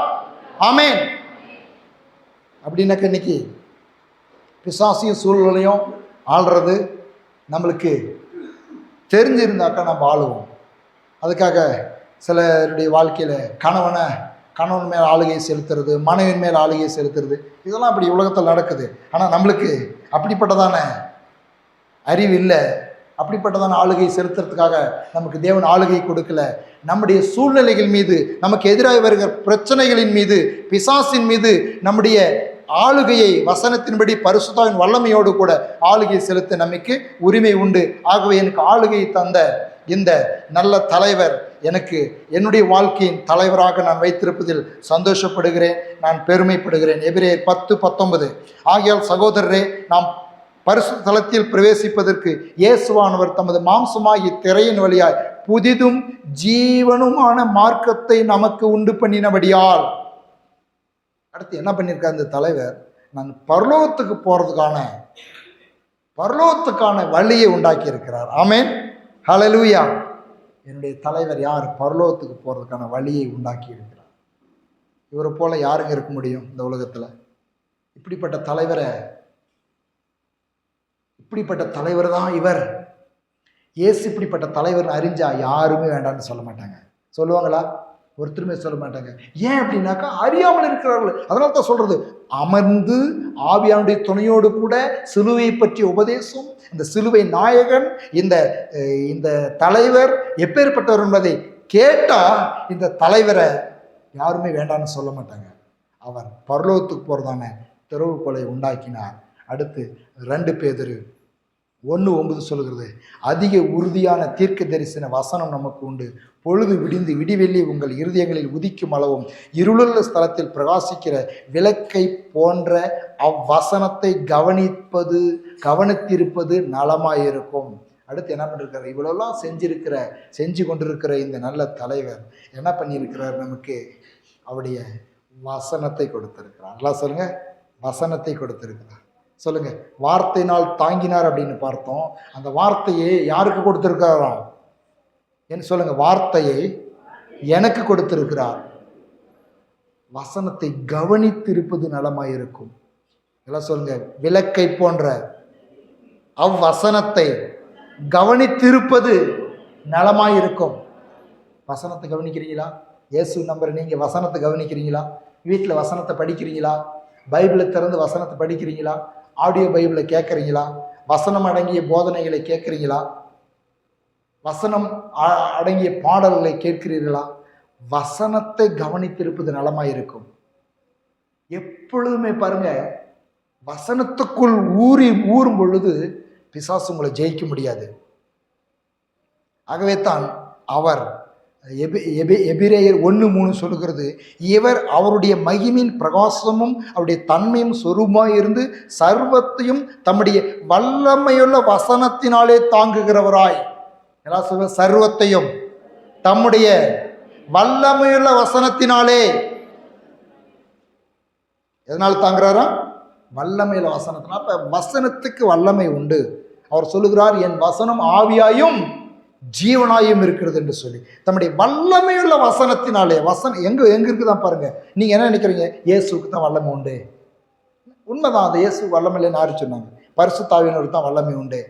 ஆமென். அப்படின்னாக்க இன்னைக்கு பிசாசையும் சூழ்நிலையும் ஆள்றது நம்மளுக்கு தெரிஞ்சிருந்தாக்கா நம்ம ஆளுவோம். அதுக்காக சிலருடைய வாழ்க்கையில் கணவன் மேல் ஆளுகையை செலுத்துறது, மனைவின் மேல் ஆளுகையை செலுத்துறது, இதெல்லாம் அப்படி உலகத்தில் நடக்குது. ஆனால் நம்மளுக்கு அப்படிப்பட்டதான அறிவு இல்லை, அப்படிப்பட்டதான ஆளுகை செலுத்துறதுக்காக நமக்கு தேவன் ஆளுகை கொடுக்கல. நம்முடைய சூழ்நிலைகள் மீது, நமக்கு எதிராக வருகிற பிரச்சனைகளின் மீது, பிசாசின் மீது நம்முடைய ஆளுகையை வசனத்தின்படி பரிசுத்தாவின் வல்லமையோடு கூட ஆளுகை செலுத்த நமக்கு உரிமை உண்டு. ஆகவே எனக்கு ஆளுகையை தந்த இந்த நல்ல தலைவர் எனக்கு என்னுடைய வாழ்க்கையின் தலைவராக நான் வைத்திருப்பதில் சந்தோஷப்படுகிறேன், நான் பெருமைப்படுகிறேன். எபிரேயர் 10:19 ஆகையால் சகோதரரே, நாம் பரிசுத்த தலத்தில் பிரவேசிப்பதற்கு இயேசுவானவர் தமது மாம்சமாகி திரையின் வழியாய் புதிதும் ஜீவனுமான மார்க்கத்தை நமக்கு உண்டு பண்ணினபடியால். அடுத்து என்ன பண்ணியிருக்கார் இந்த தலைவர்? நான் பரலோகத்துக்கு பரலோகத்துக்கான வழியை உண்டாக்கி இருக்கிறார். ஆமென். ஹல்லேலூயா. என்னுடைய தலைவர் யார்? பரலோகத்துக்கு போறதுக்கான வழியை உண்டாக்கி இருக்கிறார். இவரை போல யாருங்க இருக்க முடியும் இந்த உலகத்துல? இப்படிப்பட்ட தலைவர் தான் இவர். இயேசு இப்படிப்பட்ட தலைவர் அறிஞ்சா யாருமே வேண்டாம்னு சொல்ல மாட்டாங்க. சொல்லுவாங்களா? ஒருத்தருமே சொல்ல மாட்டாங்க. ஏன் அப்படின்னாக்கா அறியாமல் இருக்கிறார்கள். அதனால தான் சொல்றது, அமர்ந்து ஆவியானுடைய துணையோடு கூட சிலுவை பற்றிய உபதேசம், இந்த சிலுவை நாயகன், இந்த தலைவர் எப்பேற்பட்டவர் என்பதை கேட்டா இந்த தலைவரை யாருமே வேண்டாம்னு சொல்ல மாட்டாங்க. அவர் பரலோகத்துக்கு போறதான திறவுகோலை உண்டாக்கினார். அடுத்து 2 பேதுரு 1:9 சொல்லுகிறது, அதிக உறுதியான தீர்க்க தரிசன வசனம் நமக்கு உண்டு. பொழுது விடிந்து விடிவெள்ளி உங்கள் இருதயங்களில் உதிக்கும் அளவும் இருளுள்ள ஸ்தலத்தில் பிரகாசிக்கிற விளக்கை போன்ற அவ்வசனத்தை கவனித்திருப்பது நலமாயிருக்கும். அடுத்து என்ன பண்ணிருக்கிறார்? இவ்வளோலாம் செஞ்சு கொண்டிருக்கிற இந்த நல்ல தலைவர் என்ன பண்ணியிருக்கிறார்? நமக்கு அவருடைய வசனத்தை கொடுத்திருக்கிறார். நல்லா சொல்லுங்க, வசனத்தை கொடுத்திருக்கிறார். சொல்லுங்க, வார்த்தையினால் தாங்கினார் அப்படின்னு பார்த்தோம். அந்த வார்த்தையை யாருக்கு கொடுத்திருக்கிறாராம்? என்ன சொல்லுங்க, வார்த்தையை எனக்கு கொடுத்திருக்கிறார். வசனத்தை கவனித்திருப்பது நலமாயிருக்கும். எல்லாம் சொல்லுங்க, விளக்கை போன்ற அவ்வசனத்தை கவனித்திருப்பது நலமாயிருக்கும். வசனத்தை கவனிக்கிறீங்களா? இயேசு நம்புற நீங்க வசனத்தை கவனிக்கிறீங்களா? வீட்டில் வசனத்தை படிக்கிறீங்களா? பைபிளை திறந்து வசனத்தை படிக்கிறீங்களா? ஆடியோ பைபிளை கேட்குறீங்களா? வசனம் அடங்கிய போதனைகளை கேட்குறீங்களா? வசனம் அடங்கிய பாடல்களை கேட்கிறீர்களா? வசனத்தை கவனித்திருப்பது நலமாயிருக்கும். எப்பொழுதுமே பாருங்க, வசனத்துக்குள் ஊறும் பொழுது பிசாசு உங்களை ஜெயிக்க முடியாது. ஆகவே தான் அவர் எபிரேயர் 1:3 சொல்லுகிறது, இவர் அவருடைய மகிமின் பிரகாசமும் அவருடைய தன்மையும் சொரூபமாய் இருந்து சர்வத்தையும் தம்முடைய வல்லமையுள்ள வசனத்தினாலே தாங்குகிறவராய். எல்லாம் சொல்ல, சர்வத்தையும் தம்முடைய வல்லமையுள்ள வசனத்தினாலே. எதனால தாங்குறாரா? வல்லமையுள்ள வசனத்தினால். அப்ப வசனத்துக்கு வல்லமை உண்டு. அவர் சொல்லுகிறார், என் வசனம் ஆவியாயும் ஜீவனாயும் இருக்கிறது என்று சொல்லி தம்முடைய வல்லமையுள்ள வசனத்தினாலே. வசனம் எங்க இருக்குதான் பாருங்க. நீங்க என்ன நினைக்கிறீங்க? இயேசுக்கு தான் வல்லமை உண்டு. உண்மைதான், அந்த இயேசு வல்லமை இல்லைன்னு யாரு சொன்னாங்க? பரிசுத்த ஆவியானவருக்கு தான் வல்லமை உண்டு.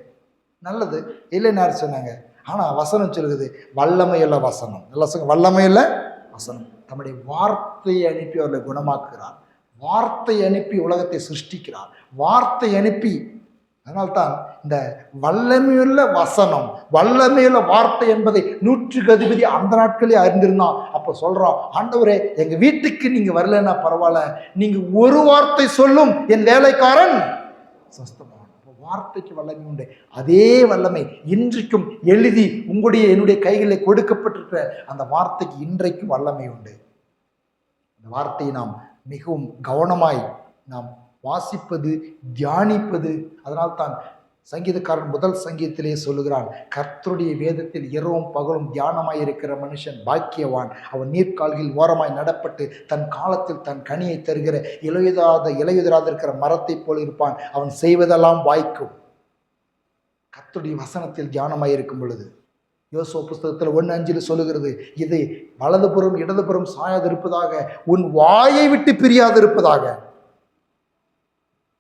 நல்லது, இல்லைன்னு யாரு சொன்னாங்க? ஆனா வசனம் சொல்லுது வல்லமையுள்ள வசனம். நல்லா சொல்லுங்க, வல்லமையுள்ள வசனம். தம்முடைய வார்த்தையை அனுப்பி அவர்களை குணமாக்குகிறார். வார்த்தை அனுப்பி உலகத்தை சிருஷ்டிக்கிறார். வார்த்தை அனுப்பி. அதனால்தான் இந்த வல்லமையுள்ள வசனம், வல்லமையுள்ள வார்த்தை என்பதை 100% அந்த நாட்களே அறிந்திருந்தான். அப்ப சொல்றான், ஆண்டவரே, எங்க வீட்டுக்கு நீங்க வரலன்னா பரவாயில்ல, நீங்க ஒரு வார்த்தை சொல்லும், என் வேலைக்காரன் சொஸ்தமான். வார்த்தைக்கு வல்லமை உண்டு. அதே வல்லமை இன்றைக்கும் எழுதி என்னுடைய கைகளில் கொடுக்கப்பட்டிருக்கிற அந்த வார்த்தைக்கு இன்றைக்கும் வல்லமை உண்டு. அந்த வார்த்தையை நாம் மிகவும் கவனமாய் நாம் வாசிப்பது, தியானிப்பது. அதனால்தான் சங்கீதக்காரன் முதல் சங்கீதத்திலே சொல்லுகிறான், கர்த்தருடைய வேதத்தில் இரவும் பகலும் தியானமாய் இருக்கிற மனுஷன் பாக்கியவான். அவன் நீர்க்கால்களில் ஓரமாய் நடப்பட்டு தன் காலத்தில் தன் கனியை தருகிற இலையுதிராத இருக்கிற மரத்தை போல் இருப்பான். அவன் செய்வதெல்லாம் வாய்க்கும். கர்த்தருடைய வசனத்தில் தியானமாய் இருக்கும் பொழுது, யோசுவா புஸ்தகத்தில் 1:5 சொல்லுகிறது, இது வலதுபுறம் இடதுபுறம் சாயாது இருப்பதாக, உன் வாயை விட்டு பிரியாது இருப்பதாக.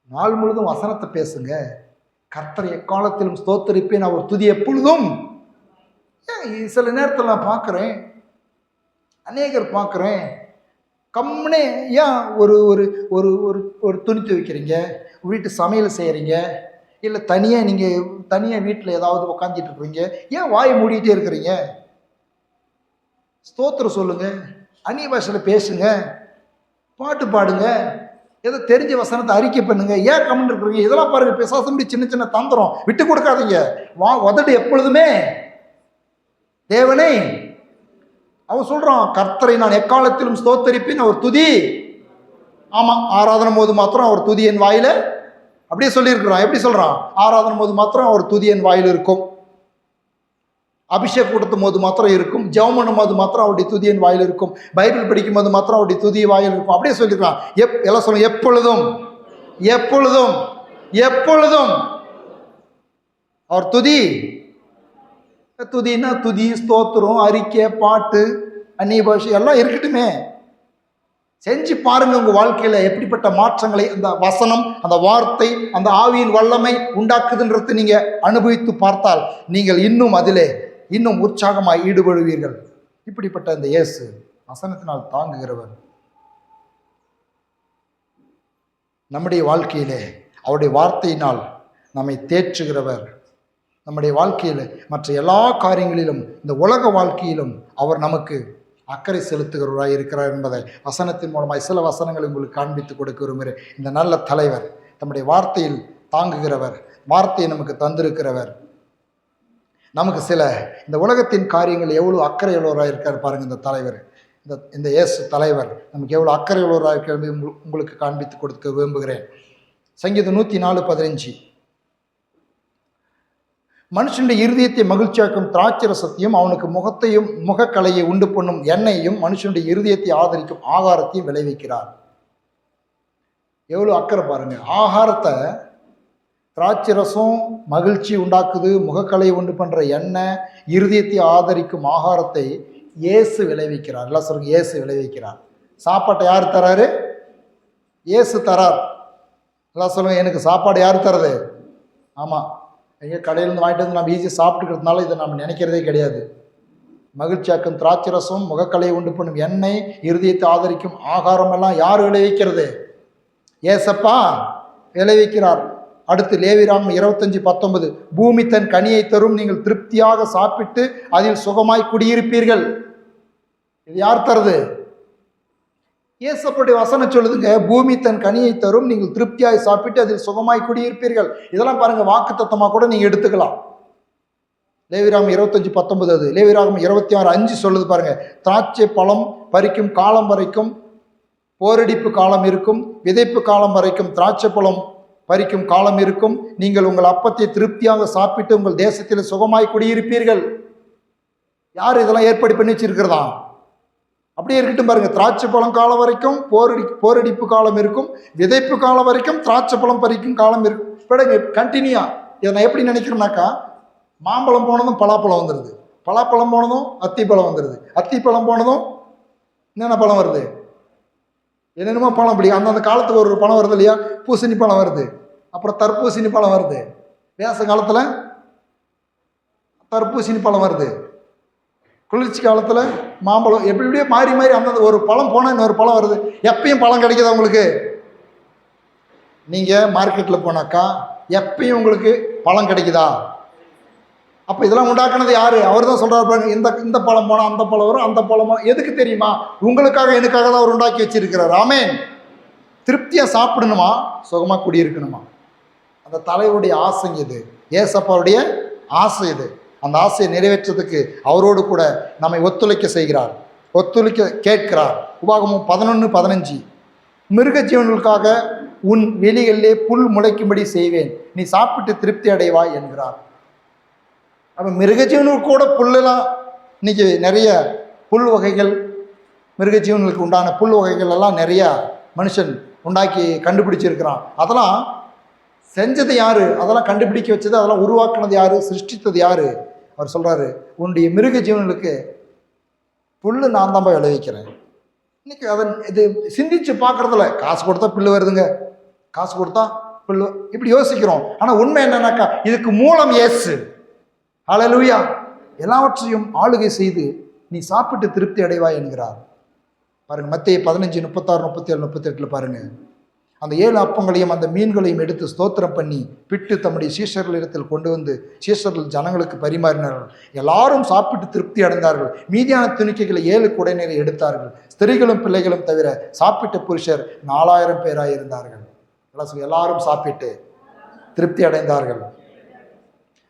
நாள் முழுதும் வசனத்தை பேசுங்க. கர்த்தரை எக்காலத்திலும் ஸ்தோத்தரிப்பேன், அவர் துதி எப்பொழுதும். சில நேரத்தில் நான் பார்க்குறேன், அநேகர் பார்க்குறேன், கம்முனே ஏன் ஒரு ஒரு ஒரு ஒரு துணி துவைக்கிறீங்க, வீட்டு சமையல் செய்கிறீங்க, இல்லை தனியாக வீட்டில் ஏதாவது உக்காந்துட்டு இருக்கிறீங்க, ஏன் வாயை மூடிட்டே இருக்கிறீங்க? ஸ்தோத்திரம் சொல்லுங்க, அந்நிய பாஷையில் பேசுங்க, பாட்டு பாடுங்க, ஏதோ தெரிஞ்ச வசனத்தை அறிக்கை பண்ணுங்க. ஏன் கமெண்ட் இருக்கிறீங்க? இதெல்லாம் பாருங்க, பிசாசும்படி சின்ன சின்ன தந்திரம் விட்டு கொடுக்காதீங்க. உதடு எப்பொழுதுமே தேவனே. அவன் சொல்றான், கர்த்தரை நான் எக்காலத்திலும் ஸ்தோத்தரிப்பேன், அவர் துதி. ஆமா, ஆராதனை போது மாத்திரம் அவர் துதி என் வாயில. அப்படியே சொல்லியிருக்கிறான். எப்படி சொல்றான்? ஆராதனை போது மாத்திரம் அவர் துதி என் வாயில் இருக்கும், அபிஷேக் கொடுத்தும் போது மாத்திரம் இருக்கும், ஜெபம் பண்ணும் போது மாத்திரம் அவருடைய துதி என் வாயில் இருக்கும், பைபிள் படிக்கும் போது மாத்திரம் அவருடைய துதி வாயில் இருக்கும். அப்படியே சொல்லியிருக்கான். எல்லாம் சொல்லுங்க, எப்பொழுதும் எப்பொழுதும் எப்பொழுதும் அவர் துதி. துதினா துதி, ஸ்தோத்திரம், அறிக்கை, பாட்டு, அந்நிய பாஷை எல்லாம் இருக்கட்டுமே. செஞ்சு பாருங்க, உங்க வாழ்க்கையில எப்படிப்பட்ட மாற்றங்களை அந்த வசனம், அந்த வார்த்தை, அந்த ஆவியின் வல்லமை உண்டாக்குதுன்றது நீங்க அனுபவித்து பார்த்தால் நீங்கள் இன்னும் உற்சாகமாய் ஈடுபடுவீர்கள். இப்படிப்பட்ட இந்த இயேசு வசனத்தினால் தாங்குகிறவர். நம்முடைய வாழ்க்கையிலே அவருடைய வார்த்தையினால் நம்மை தேற்றுகிறவர். நம்முடைய வாழ்க்கையில் மற்ற எல்லா காரியங்களிலும், இந்த உலக வாழ்க்கையிலும் அவர் நமக்கு அக்கறை செலுத்துகிறவராய் இருக்கிறார் என்பதை வசனத்தின் மூலமாய் சில வசனங்களை உங்களுக்கு காண்பித்து கொடுக்க விரும்புகிறேன். இந்த நல்ல தலைவர் நம்முடைய வார்த்தையில் தாங்குகிறவர், வார்த்தையை நமக்கு தந்திருக்கிறவர். நமக்கு இந்த உலகத்தின் காரியங்கள் எவ்வளோ அக்கறை உள்ளவராக இருக்கார் பாருங்கள். இந்த தலைவர், இந்த இயேசு தலைவர் நமக்கு எவ்வளோ அக்கறை உள்ளவராக இருக்கிறது உங்களுக்கு காண்பித்து கொடுக்க விரும்புகிறேன். சங்கீதம் 104:15, மனுஷனுடைய இருதயத்தை மகிழ்ச்சியாக்கும் திராட்சரசத்தையும் அவனுக்கு முகக்கலையை உண்டு பண்ணும் எண்ணெயையும் மனுஷனுடைய இருதயத்தை ஆதரிக்கும் ஆகாரத்தையும் விளைவிக்கிறார். எவ்வளோ அக்கறை பாருங்க. ஆகாரத்தை, திராட்சரசம் மகிழ்ச்சி உண்டாக்குது, முகக்கலையை உண்டு பண்ற எண்ணெய், இருதயத்தை ஆதரிக்கும் ஆகாரத்தை இயேசு விளைவிக்கிறார். எல்லாம் சொல்லுங்க, இயேசு விளைவிக்கிறார். சாப்பாட்டை யார் தராரு? இயேசு தரார். எல்லாம் சொல்லுங்க, எனக்கு சாப்பாடு யார் தரது? ஆமாம், எங்கள் கடையிலேருந்து வாங்கிட்டு வந்து நம்ம ஈஸியாக சாப்பிட்டுக்கிறதுனால இதை நம்ம நினைக்கிறதே கிடையாது. மகிழ்ச்சியாக்கும் திராட்சரசம், முகக்கலையை உண்டு பண்ணும் எண்ணெய், இருதயத்தை ஆதரிக்கும் ஆகாரம் எல்லாம் யார் விளைவிக்கிறது? ஏசப்பா விளைவிக்கிறார். அடுத்து லேவியராகமம் 25:19, பூமி தன் கனியை தரும், நீங்கள் திருப்தியாக சாப்பிட்டு அதில் சுகமாய் குடியிருப்பீர்கள். இது யார் தருது? ஏசப்படி வசனம் சொல்லுதுங்க, பூமி தன் கனியை தரும், நீங்கள் திருப்தியாய் சாப்பிட்டு அதில் சுகமாய் குடியிருப்பீர்கள். இதெல்லாம் பாருங்க வாக்குத்தத்தமா கூட நீங்க எடுத்துக்கலாம். லேவியராகமம் 25:19, அது லேவியராகமம் 26:5 சொல்லுது பாருங்க. திராட்சை பழம் பறிக்கும் காலம் வரைக்கும் போரடிப்பு காலம் இருக்கும், விதைப்பு காலம் வரைக்கும் திராட்சை பழம் பறிக்கும் காலம் இருக்கும், நீங்கள் உங்கள் அப்பத்தை திருப்தியாக சாப்பிட்டு உங்கள் தேசத்தில் சுகமாய் குடியிருப்பீர்கள். யார் இதெல்லாம் ஏற்பாடு பண்ணி வச்சிருக்கிறதா? அப்படியே இருக்கட்டும் பாருங்க. திராட்சை பழம் காலம் வரைக்கும் போரடிப்பு காலம் இருக்கும், விதைப்பு காலம் வரைக்கும் திராட்சை பழம் பறிக்கும் காலம் இருக்கும். கண்டினியூா இதை நான் எப்படி நினைக்கிறேன்னாக்கா, மாம்பழம் போனதும் பலாப்பழம் வந்துடுது, பலாப்பழம் போனதும் அத்திப்பழம் வந்துடுது, அத்திப்பழம் போனதும் என்னென்ன பழம் வருது, என்னென்னமோ பழம். அப்படி அந்தந்த காலத்துக்கு ஒரு பழம் வருது இல்லையா? பூசணி பழம் வருது, அப்புறம் தர்பூசணி பழம் வருது, வேச காலத்தில் தர்பூசணி பழம் வருது, குளிர்ச்சி காலத்தில் மாம்பழம், எப்படி எப்படியே மாறி மாறி அந்தந்த ஒரு பழம் போனால் இன்னொரு பழம் வருது. எப்பயும் பழம் கிடைக்குதா உங்களுக்கு? நீங்கள் மார்க்கெட்டில் போனாக்கா எப்பயும் உங்களுக்கு பழம் கிடைக்குதா? அப்போ இதெல்லாம் உண்டாக்குனது யாரு? அவர் தான் சொல்கிறார் பாருங்க, இந்த பழம் போனால் அந்த பழம் வரும், அந்த பழம் எதுக்கு தெரியுமா? உங்களுக்காக எனக்காக தான் அவர் உண்டாக்கி வச்சிருக்கிறார். ஆமென். திருப்தியாக சாப்பிடணுமா, சுகமாக குடியிருக்கணுமா? அந்த தலைவருடைய ஆசை இது, ஏசப்பாவுடைய ஆசை இது. அந்த ஆசையை நிறைவேற்றதுக்கு அவரோடு கூட நம்மை ஒத்துழைக்க செய்கிறார், ஒத்துழைக்க கேட்கிறார். உபாகமம் 11:15, மிருக ஜீவன்களுக்காக உன் வெளிகளிலே புல் முளைக்கும்படி செய்வேன், நீ சாப்பிட்டு திருப்தி அடைவாய் என்கிறார். அப்போ மிருகஜீவனுக்கு கூட புல்லெல்லாம் இன்னைக்கு நிறைய புல் வகைகள், மிருகஜீவன்களுக்கு உண்டான புல் வகைகள் எல்லாம் நிறையா மனுஷன் உண்டாக்கி கண்டுபிடிச்சிருக்கிறான். அதெல்லாம் செஞ்சது யாரு? அதெல்லாம் கண்டுபிடிக்க வச்சது, அதெல்லாம் உருவாக்குனது யாரு? சிருஷ்டித்தது யாரு? அவர் சொல்றாரு, உன்னுடைய மிருக ஜீவன்களுக்கு புல்லு நான் தான் போய் விளைவிக்கிறேன். இன்னைக்கு அதை இது சிந்திச்சு பார்க்கறதில்ல. காசு கொடுத்தா புல்லு வருதுங்க, காசு கொடுத்தா புல்லு, இப்படி யோசிக்கிறோம். ஆனால் உண்மை என்னன்னாக்கா, இதுக்கு மூலம் இயேசு. ஹல்லேலூயா. எல்லாவற்றையும் ஆளுகை செய்து நீ சாப்பிட்டு திருப்தி அடைவாய் என்கிறார். பாருங்க, மத்தேயு 15:36, 37, 38 பாருங்க. அந்த 7 அப்பங்களையும் அந்த மீன்களையும் எடுத்து ஸ்தோத்திரம் பண்ணி பிட்டு தம்முடைய சீஷர்களிடத்தில் கொண்டு வந்து சீஷர்கள் ஜனங்களுக்கு பரிமாறினார்கள். எல்லாரும் சாப்பிட்டு திருப்தி அடைந்தார்கள். மீதியான துணிக்கைகளை 7 குடை நிறைய எடுத்தார்கள். ஸ்திரீகளும் பிள்ளைகளும் தவிர சாப்பிட்ட புருஷர் 4000 பேராய் இருந்தார்கள். எல்லாரும் சாப்பிட்டு திருப்தி அடைந்தார்கள்.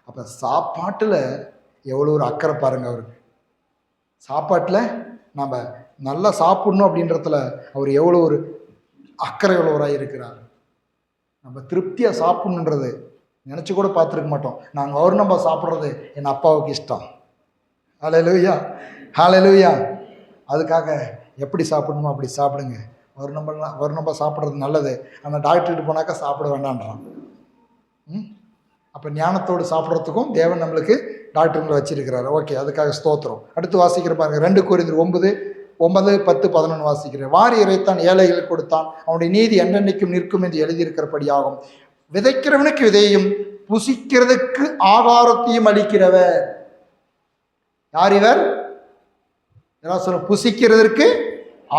அப்போ சாப்பாட்டில் எவ்வளோ ஒரு அக்கறை பாருங்க அவருக்கு. சாப்பாட்டில் நம்ம நல்லா சாப்பிடணும் அப்படின்றதுல அவர் எவ்வளோ ஒரு அக்கறை உள்ளவராக இருக்கிறார். நம்ம திருப்தியாக சாப்பிடணுன்றது நினச்சி கூட பார்த்துருக்க மாட்டோம். நாங்கள் அவர் நம்ம சாப்பிட்றது என் அப்பாவுக்கு இஷ்டம். ஹல்லேலூயா, ஹல்லேலூயா. அதுக்காக எப்படி சாப்பிடணுமோ அப்படி சாப்பிடுங்க. ஒரு நம்ம சாப்பிட்றது நல்லது. ஆனால் டாக்டர்கிட்ட போனாக்கா சாப்பிட வேண்டான்றான். அப்போ ஞானத்தோடு சாப்பிட்றதுக்கும் தேவன் நம்மளுக்கு டாக்டருங்களை வச்சிருக்கிறாரு. ஓகே, அதுக்காக ஸ்தோத்திரம். அடுத்து வாசிக்கிற பாருங்க, 2 கொரிந்தியர் 9, 10, 11 வாசிக்கிறேன். வாரி இறைத்தான், ஏழைகளுக்கு கொடுத்தான், அவனுடைய நீதி என்றென்னைக்கும் நிற்கும் என்று எழுதியிருக்கிறபடியாகும். விதைக்கிறவனுக்கு விதையையும் புசிக்கிறதுக்கு ஆகாரத்தையும் அளிக்கிறவர். யார் இவர்? எல்லாம் சொல்ல, புசிக்கிறதற்கு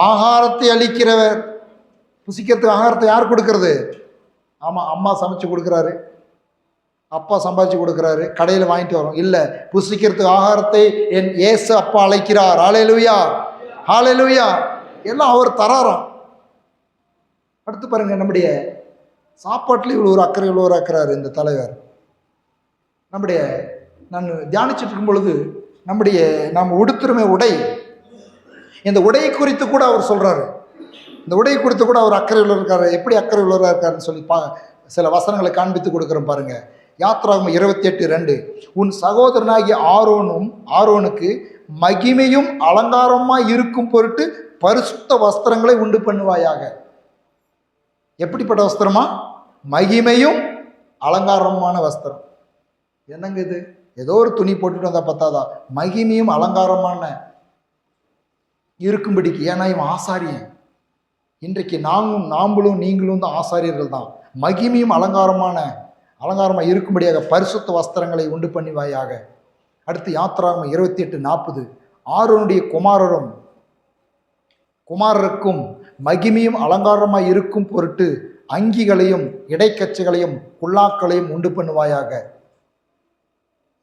ஆகாரத்தை அளிக்கிறவர். புசிக்கிறதுக்கு ஆகாரத்தை யார் கொடுக்கறது? ஆமாம், அம்மா சமைச்சு கொடுக்குறாரு, அப்பா சம்பாதிச்சு கொடுக்குறாரு, கடையில் வாங்கிட்டு வரோம். இல்லை, புசிக்கிறதுக்கு ஆகாரத்தை என் இயேசு அப்பா அழைக்கிறார். ஹல்லேலூயா, ஹல்லேலூயா. எல்லாம் அவர் தராராம். அடுத்து பாருங்க, நம்முடைய சாப்பாட்டில் இவ்வளோ ஒரு அக்கறை, இவ்வளோ ஒரு அக்கறாரு இந்த தலைவர். நான் தியானிச்சுட்டு இருக்கும் பொழுது நம்ம உடுத்துருமே உடை, இந்த உடையை குறித்து கூட அவர் சொல்றாரு. இந்த உடையை குறித்து கூட அவர் அக்கறை உள்ள இருக்காரு. எப்படி அக்கறை உள்ளவராக இருக்காருன்னு சொல்லி சில வசனங்களை காண்பித்து கொடுக்குறோம் பாருங்க. யாத்ராகமம் 28:2, உன் சகோதரனாகிய ஆரோனுக்கு மகிமையும் அலங்காரமாய் இருக்கும் பொருட்டு பரிசுத்த வஸ்திரங்களை உண்டு பண்ணுவாயாக. எப்படிப்பட்ட வஸ்திரமா? மகிமையும் அலங்காரமான வஸ்திரம். என்னங்க இது? ஏதோ ஒரு துணி போட்டுட்டு வந்தா பத்தாதா? மகிமையும் அலங்காரமான இருக்கும்படிக்கு. ஏன்னா இவன் ஆசாரியன். இன்றைக்கு நாம்பளும் நீங்களும் தான் ஆசாரியர்கள் தான். மகிமையும் அலங்காரமாக இருக்கும்படியாக பரிசுத்த வஸ்திரங்களை உண்டு பண்ணிவாயாக. அடுத்து யாத்ராகமம் 28:40, ஆரோனுடைய குமாரருக்கும் மகிமையும் அலங்காரமாக இருக்கும் பொருட்டு அங்கிகளையும் இடைக்கச்சைகளையும் குல்லாக்களையும் உண்டு பண்ணுவாயாக.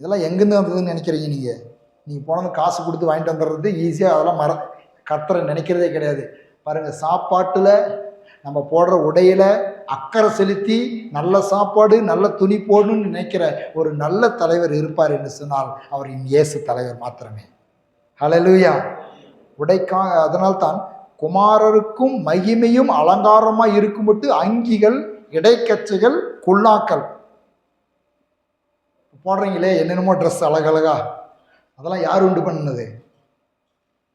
இதெல்லாம் எங்கேருந்து வந்ததுன்னு நினைக்கிறீங்க? நீங்கள் போனது காசு கொடுத்து வாங்கிட்டு வந்துடுறது ஈஸியாக. அதெல்லாம் கர்த்தரை நினைக்கிறதே கிடையாது. பாருங்கள், சாப்பாட்டில் நம்ம போடுற உடையில அக்கறை செலுத்தி நல்ல சாப்பாடு நல்ல துணி போடணும்னு நினைக்கிற ஒரு நல்ல தலைவர் இருப்பார் என்று சொன்னால் அவர் இயேசு தலைவர் மாத்திரமே. ஹல்லேலூயா. உடைக்காக அதனால்தான் குமாரருக்கும் மகிமையும் அலங்காரமாக இருக்கும்பட்டு அங்கிகள், இடைக்கச்சைகள், குல்லாக்கள் போடுறீங்களே, என்னென்னமோ ட்ரெஸ் அழகழகா, அதெல்லாம் யார் உண்டு பண்ணது?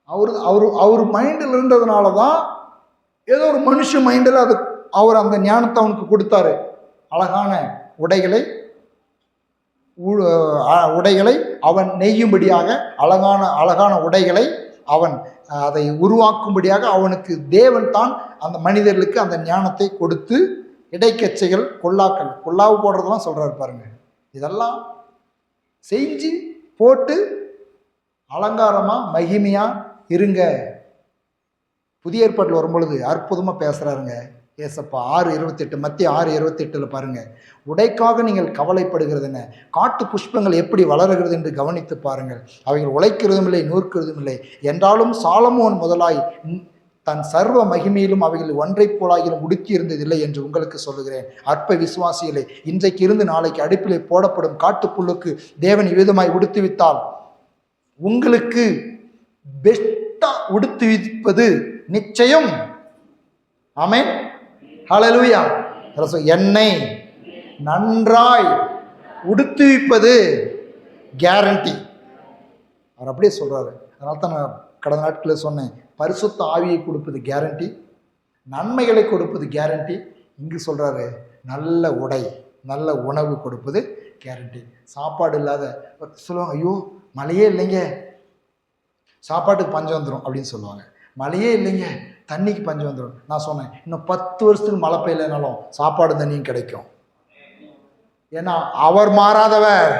அவர் மைண்டில் இருந்ததுனால தான் ஏதோ ஒரு மனுஷ மைண்டில் அது அவர் அந்த ஞானத்தை அவனுக்கு கொடுத்தாரு. அழகான உடைகளை அவன் நெய்யும்படியாக, அழகான உடைகளை அவன் அதை உருவாக்கும்படியாக அவனுக்கு தேவன் தான் அந்த மனிதர்களுக்கு அந்த ஞானத்தை கொடுத்து, இடைக்கச்சைகள், கொல்லாவு போடுறதெல்லாம் சொல்றாரு பாருங்க. இதெல்லாம் செஞ்சு போட்டு அலங்காரமா மகிமையா இருங்க. புதிய ஏற்பாட்டில் வரும்பொழுது அற்புதமாக பேசுகிறாருங்க ஏசப்பா. 6:28, மத்திய 6:28 பாருங்க. உடைக்காக நீங்கள் கவலைப்படுகிறது என்ன? காட்டு புஷ்பங்கள் எப்படி வளருகிறது என்று கவனித்து பாருங்கள். அவைகள் உழைக்கிறதும் இல்லை, நூற்கிறதும் இல்லை. என்றாலும் சாலமோன் முதலாய் தன் சர்வ மகிமையிலும் அவைகள் ஒன்றைப் போலாகிலும் உடுத்தி இருந்ததில்லை என்று உங்களுக்கு சொல்லுகிறேன். அற்ப விசுவாசிகளே, இன்றைக்கு இருந்து நாளைக்கு அடுப்பிலே போடப்படும் காட்டுப்புல்லுக்கு தேவன் விதமாய் உடுத்துவித்தால் உங்களுக்கு பெஸ்டா உடுத்துவிப்பது நிச்சயம். ஆமென். ஹல்லேலூயா. என்னை நன்றாய் உடுத்துவிப்பது கேரண்டி. அவர் அப்படியே சொல்றாரு. அதனால தான் நான் கடந்த நாட்களில் சொன்னேன், பரிசுத்த ஆவியை கொடுப்பது கேரண்டி, நன்மைகளை கொடுப்பது கேரண்டி. இங்கு சொல்றாரு நல்ல உடை, நல்ல உணவு கொடுப்பது கேரண்டி. சாப்பாடு இல்லாத சொல்லுவாங்க, ஐயோ மழையே இல்லைங்க, சாப்பாட்டுக்கு பஞ்சம் வந்துடும் அப்படின்னு சொல்லுவாங்க. மழையே இல்லைங்க, தண்ணிக்கு பஞ்சம் வந்துடும். நான் சொன்னேன், இன்னும் 10 வருஷத்துக்கு மழை பெய்யலைனாலும் சாப்பாடு தண்ணியும் கிடைக்கும். ஏன்னா அவர் மாறாதவர்.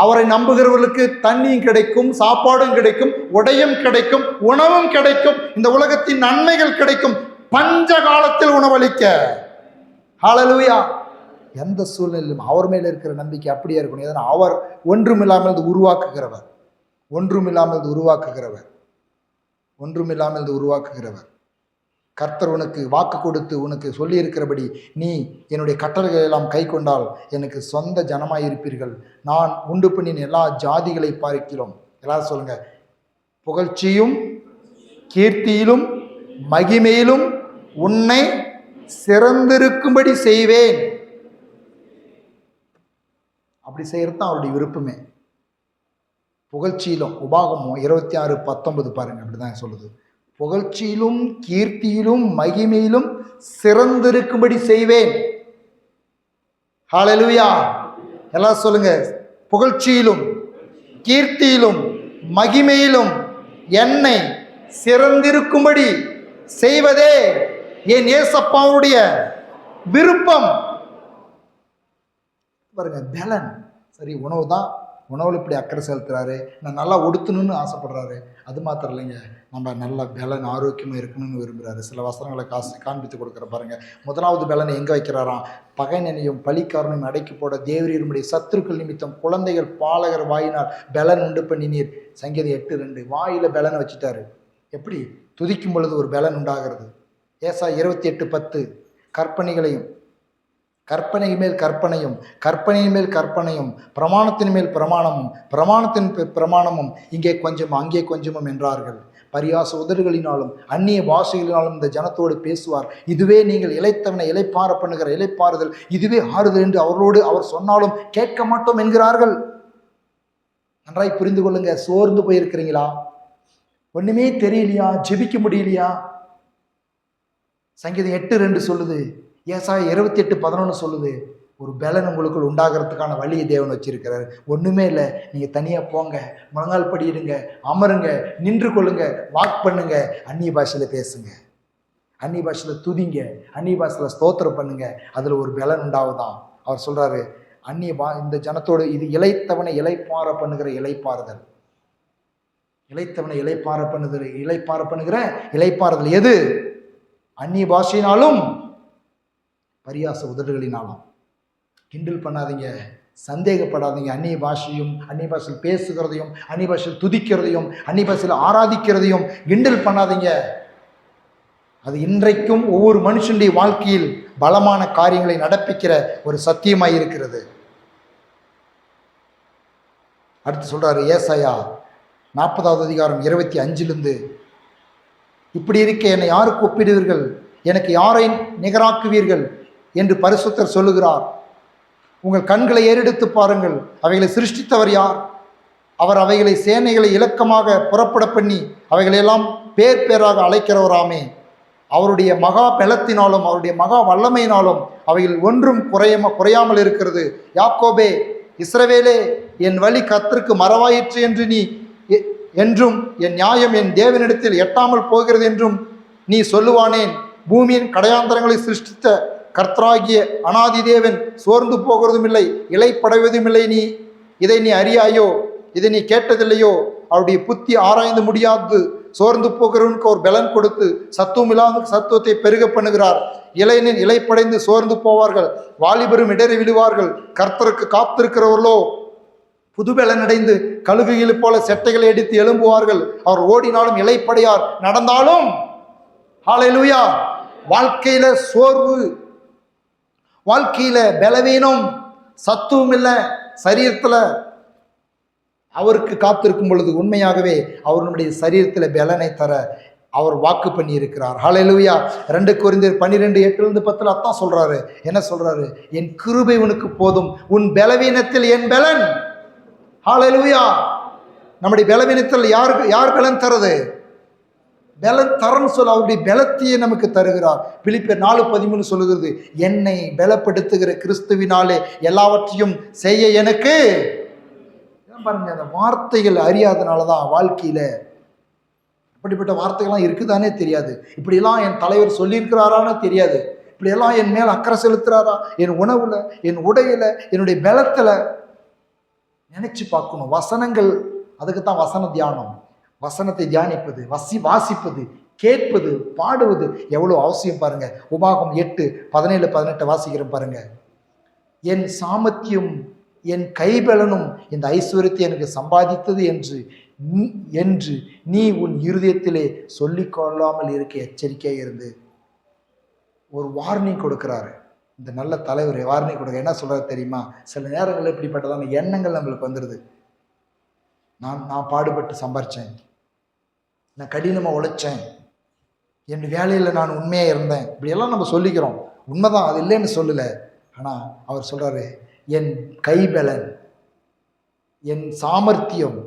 அவரை நம்புகிறவர்களுக்கு தண்ணியும் கிடைக்கும், சாப்பாடும் கிடைக்கும், உடையும் கிடைக்கும், உணவும் கிடைக்கும், இந்த உலகத்தின் நன்மைகள் கிடைக்கும். பஞ்ச காலத்தில் உணவளிக்க. ஹல்லேலூயா. எந்த சூழ்நிலையிலும் அவர் மேல இருக்கிற நம்பிக்கை அப்படியே இருக்கணும். ஏன்னா அவர் ஒன்றுமில்லாமல் உருவாக்குகிறவர், ஒன்றுமில்லாமல் உருவாக்குகிறவர். கர்த்தர் உனக்கு வாக்கு கொடுத்து உனக்கு சொல்லி இருக்கிறபடி நீ என்னுடைய கட்டளைகளை எல்லாம் கை கொண்டால் எனக்கு சொந்த ஜனமாய் இருப்பீர்கள். நான் உண்டு பண்ணின எல்லா ஜாதிகளை பார்க்கிறோம். எல்லாரும் சொல்லுங்க, புகழ்ச்சியும் கீர்த்தியிலும் மகிமையிலும் உன்னை சிறந்திருக்கும்படி செய்வேன். அப்படி செய்யறது தான் அவருடைய விருப்பமே. புகழ்ச்சியிலும், உபாகமம் 26:19 பாருங்க, அப்படிதான் சொல்லுது. புகழ்ச்சியிலும் கீர்த்தியிலும் மகிமையிலும் சிறந்திருக்கும்படி செய்வேன். ஹல்லேலூயா. எல்லாம் சொல்லுங்க, புகழ்ச்சியிலும் கீர்த்தியிலும் மகிமையிலும் என்னை சிறந்திருக்கும்படி செய்வதே என் ஏசப்பாவுடைய விருப்பம். பாருங்க, பலன் சரி, உணவு தான், உணவில் இப்படி அக்கறை செலுத்துறாரு. நான் நல்லா உடுத்தணும்னு ஆசைப்படுறாரு. அது மாத்திரம் இல்லைங்க, நம்ம நல்ல பலன் ஆரோக்கியமாக இருக்கணும்னு விரும்புகிறாரு. சில வசனங்களை காண்பித்து கொடுக்குற பாருங்க. முதலாவது பலனை எங்கே வைக்கிறாராம்? பகைஞனையும் பழிக்காரனையும் அடக்கி போட தேவரீருடைய சத்துருக்கள் நிமித்தம் குழந்தைகள் பாலகர் வாயினால் பலன் உண்டு பண்ணினீர். சங்கீதம் 8:2. வாயில பலனை வச்சுட்டாரு. எப்படி? துதிக்கும் பொழுது ஒரு பலன் உண்டாகிறது. ஏசாயா 28:10. கற்பனை மேல் கற்பனையும், கற்பனையின் மேல் கற்பனையும், பிரமாணத்தின் மேல் பிரமாணமும், பிரமாணத்தின் பிரமாணமும், இங்கே கொஞ்சம் அங்கே கொஞ்சமும் என்றார்கள். பரியாச உதடுகளினாலும் அந்நிய பாஷைகளினாலும் இந்த ஜனத்தோடு பேசுவார். இதுவே நீங்கள் இளைத்தவனை இளைப்பார பண்ணுகிற இளைப்பாறுதல், இதுவே ஆறுதல் என்று அவர்களோடு அவர் சொன்னாலும் கேட்க மாட்டோம் என்கிறார்கள். நன்றாய் புரிந்து கொள்ளுங்க. சோர்ந்து போயிருக்கிறீங்களா? ஒண்ணுமே தெரியலையா? ஜெபிக்க முடியலையா? சங்கீதம் 8:2 சொல்லுது. ஏசாயா 28:11 சொல்லுது. ஒரு பலன் உங்களுக்குள் உண்டாகிறதுக்கான வழியை தேவன் வச்சிருக்கிறார். ஒன்றுமே இல்லை, நீங்கள் தனியாக போங்க, முழங்கால் படியிடுங்க, அமருங்க, நின்று கொள்ளுங்க, வாக் பண்ணுங்க, அந்நிய பாஷையில் பேசுங்க, அந்நிய பாஷையில் துதிங்க, அந்நிய பாஷையில் ஸ்தோத்திரம் பண்ணுங்க. அதில் ஒரு பலன் உண்டாவதான். அவர் சொல்கிறாரு, இந்த ஜனத்தோடு இது இளைத்தவனை இளைப்பார பண்ணுகிற இளைப்பாறுதல். இளைத்தவனை இளைப்பார பண்ணுகிற இளைப்பாறுதல் எது? அந்நிய பாஷையினாலும் பரியாச உதடுகளினாலும். கிண்டல் பண்ணாதீங்க, சந்தேகப்படாதீங்க. அந்நிய பாஷையில் பேசுகிறதையும், அந்நிய பாஷையில் துதிக்கிறதையும், அந்நிய பாஷையில் ஆராதிக்கிறதையும் கிண்டல் பண்ணாதீங்க. அது இன்றைக்கும் ஒவ்வொரு மனுஷனுடைய வாழ்க்கையில் பலமான காரியங்களை நடப்பிக்கிற ஒரு சத்தியமாய் இருக்கிறது. அடுத்து சொல்றாரு ஏசாயா 40வது அதிகாரம் 25 இப்படி இருக்க என்னை யாருக்கு ஒப்பிடுவீர்கள், எனக்கு யாரை நிகராக்குவீர்கள் என்று பரிசுத்தர் சொல்லுகிறார். உங்கள் கண்களை ஏறெடுத்து பாருங்கள், அவைகளை சிருஷ்டித்தவர் யார்? அவர் அவைகளை சேனைகளை இலக்கமாக புறப்பட பண்ணி அவைகளெல்லாம் பேர் பேராக அழைக்கிறவராமே. அவருடைய மகா பலத்தினாலும் அவருடைய மகா வல்லமையினாலும் அவைகள் ஒன்றும் குறையாமல் இருக்கிறது. யாக்கோபே, இஸ்ரவேலே, என் வழி கர்த்தருக்கு மறவாயிற்று என்றும் என் நியாயம் என் தேவனிடத்தில் எட்டாமல் போகிறது என்றும் நீ சொல்லுவானேன். பூமியின் கடையாந்தரங்களை சிருஷ்டித்த கர்த்தராகிய அனாதி தேவன் சோர்ந்து போகிறதும் இல்லை, இலைப்படைவதும் இல்லை. இதை நீ அறியாயோ? இதை நீ கேட்டதில்லையோ? அவருடைய புத்தி ஆராய்ந்து முடியாது. சோர்ந்து போகிறவனுக்கு ஒரு பலன் கொடுத்து சத்துவம் இல்லாத சத்துவத்தை பெருக பண்ணுகிறார். இளைஞன் இலைப்படைந்து சோர்ந்து போவார்கள், வாலிபரும் இடறி விழுவார்கள். கர்த்தருக்கு காத்திருக்கிறவர்களோ புதுபலன் அடைந்து கழுகுகள் போல செட்டைகளை எடுத்து எழும்புவார்கள். அவர் ஓடினாலும் இலைப்படையார், நடந்தாலும் ஹல்லேலூயா. வாழ்க்கையில சோர்வு, வாழ்க்கையில பலவீனம், சத்துவம் இல்லை சரீரத்தில் அவருக்கு காத்திருக்கும் பொழுது உண்மையாகவே அவருடைய சரீரத்தில் பலனை தர அவர் வாக்கு பண்ணி இருக்கிறார். ஹல்லேலூயா. 2 கொரிந்தியர் 12:8-10 அதான் சொல்றாரு. என்ன சொல்றாரு? என் கிருபை உனக்கு போதும், உன் பலவீனத்தில் என் பலன். ஹல்லேலூயா. நம்முடைய பலவீனத்தில் யார் பலன் தருது? பலன் தரன்னு சொல்ல அவருடைய பலத்தையே நமக்கு தருகிறார். பிலிப்பியர் 4:13 சொல்லுகிறது, என்னை பலப்படுத்துகிற கிறிஸ்துவினாலே எல்லாவற்றையும் செய்ய எனக்கு. பாருங்க, அந்த வார்த்தைகள் அறியாதனாலதான் வாழ்க்கையில இப்படிப்பட்ட வார்த்தைகள்லாம் இருக்குதானே தெரியாது. இப்படியெல்லாம் என் தலைவர் சொல்லியிருக்கிறாரான்னு தெரியாது. இப்படியெல்லாம் என் மேல் அக்கறை செலுத்துறாரா, என் உணவுல, என் உடையில, என்னுடைய பலத்துல நினைச்சு பார்க்கணும். வசனங்கள், அதுக்குத்தான் வசன தியானம். வசனத்தை தியானிப்பது, வாசிப்பது, கேட்பது, பாடுவது எவ்வளவு அவசியம் பாருங்க. உபாகம் 8:17-18 வாசிக்கிறேன் பாருங்க. என் சாமர்த்தியம் என் கைபலனும் இந்த ஐஸ்வர்யத்தை எனக்கு சம்பாதித்தது என்று நீ உன் இருதயத்திலே சொல்லிக் கொள்ளாமல் இருக்க எச்சரிக்கையாக இருந்து. ஒரு வார்னிங் கொடுக்கிறாரு இந்த நல்ல தலைவர். வார்னிங் கொடுக்க என்ன சொல்றாரு தெரியுமா? சில நேரங்களில் இப்படிப்பட்டதான எண்ணங்கள் நம்மளுக்கு வந்துடுது. நான் பாடுபட்டு சம்பாரிச்சேன், நான் கடினமாக உழைச்சேன், என் வேலையில் நான் உண்மையாக இருந்தேன், இப்படியெல்லாம் நம்ம சொல்லிக்கிறோம். உண்மைதான், அது இல்லைன்னு சொல்லலை. ஆனால் அவர் சொல்றாரு, என் கைபலன், என் சாமர்த்தியம்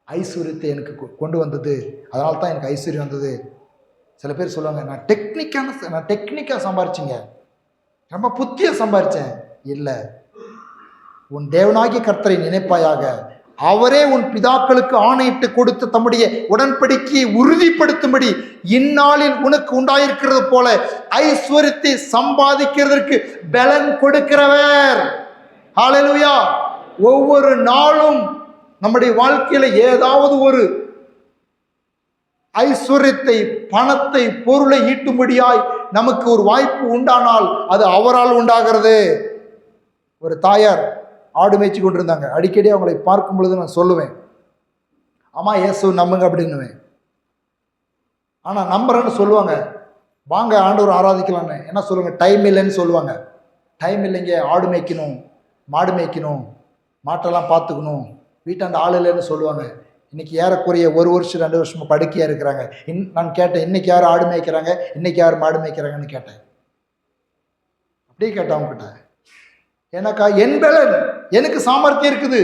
ஐஸ்வர்யத்தை எனக்கு கொண்டு வந்தது, அதனால தான் எனக்கு ஐஸ்வர்யம் வந்தது. சில பேர் சொல்லுவாங்க, நான் டெக்னிக்காக சம்பாரிச்சிங்க, ரொம்ப புத்தியாக சம்பாரித்தேன். இல்லை, உன் தேவனாகிய கர்த்தரை நினைப்பாயாக. அவரே உன் பிதாக்களுக்கு ஆணையிட்டு கொடுத்து தம்முடைய உடன்படிக்கையை உறுதிப்படுத்தும்படி இந்நாளில் உனக்கு உண்டாயிருக்கிறது போல ஐஸ்வர்யத்தை சம்பாதிக்கிறதற்கு பலன் கொடுக்கிறவர். ஹல்லேலூயா. ஒவ்வொரு நாளும் நம்முடைய வாழ்க்கையில ஏதாவது ஒரு ஐஸ்வர்யத்தை, பணத்தை, பொருளை ஈட்டும்படியாய் நமக்கு ஒரு வாய்ப்பு உண்டானால் அது அவரால் உண்டாகிறது. ஒரு தாயார் ஆடு மேய்ச்சி கொண்டிருந்தாங்க. அடிக்கடி அவங்களை பார்க்கும் பொழுது நான் சொல்லுவேன், ஆமா இயேசு நம்புங்க அப்படின்னுவேன். ஆனால் நம்புறேன்னு சொல்லுவாங்க, வாங்க ஆண்டவர் ஆராதிக்கலான்னு. என்ன சொல்லுவாங்க? டைம் இல்லைன்னு சொல்லுவாங்க. டைம் இல்லைங்க, ஆடு மேய்க்கணும், மாடு மேய்க்கணும், மாட்டெல்லாம் பார்த்துக்கணும், வீட்டாண்ட ஆள் இல்லைன்னு சொல்லுவாங்க. இன்னைக்கு ஏறக்குறைய 1 வருஷம் 2 வருஷமா படுக்கையாக இருக்கிறாங்க. நான் கேட்டேன், இன்னைக்கு யார் ஆடு மேய்க்கிறாங்க, இன்னைக்கு யார் மாடு மேய்க்கிறாங்கன்னு கேட்டேன். அப்படியே கேட்டேன் அவங்ககிட்ட. எனக்கா என் பலன், எனக்கு சாமர்த்தியம் இருக்குது,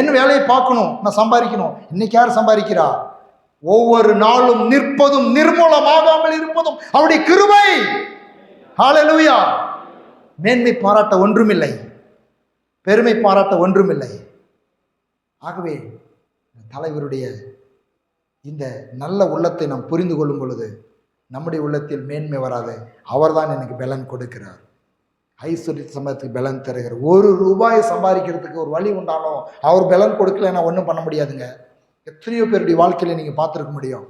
என் வேலையை பார்க்கணும், நான் சம்பாதிக்கணும். இன்னைக்கு யார் சம்பாதிக்கிறா? ஒவ்வொரு நாளும் நிற்பதும் நிர்மூலமாகாமல் இருப்பதும் அவருடைய கிருபை. ஹல்லேலூயா. மேன்மை பாராட்ட ஒன்றுமில்லை, பெருமை பாராட்ட ஒன்றுமில்லை. ஆகவே தலைவருடைய இந்த நல்ல உள்ளத்தை நாம் புரிந்து கொள்ளும் பொழுது நம்முடைய உள்ளத்தில் மேன்மை வராது. அவர்தான் எனக்கு பலன் கொடுக்கிறார். ஐஸ்வர்ய சம்பாதிக்கு பலன் தருகிறார். 1 ரூபாயை சம்பாதிக்கிறதுக்கு ஒரு வழி உண்டானோ அவர் பலன் கொடுக்கலன்னா ஒன்றும் பண்ண முடியாதுங்க. எத்தனையோ பேருடைய வாழ்க்கையில நீங்க பார்த்துருக்க முடியும்.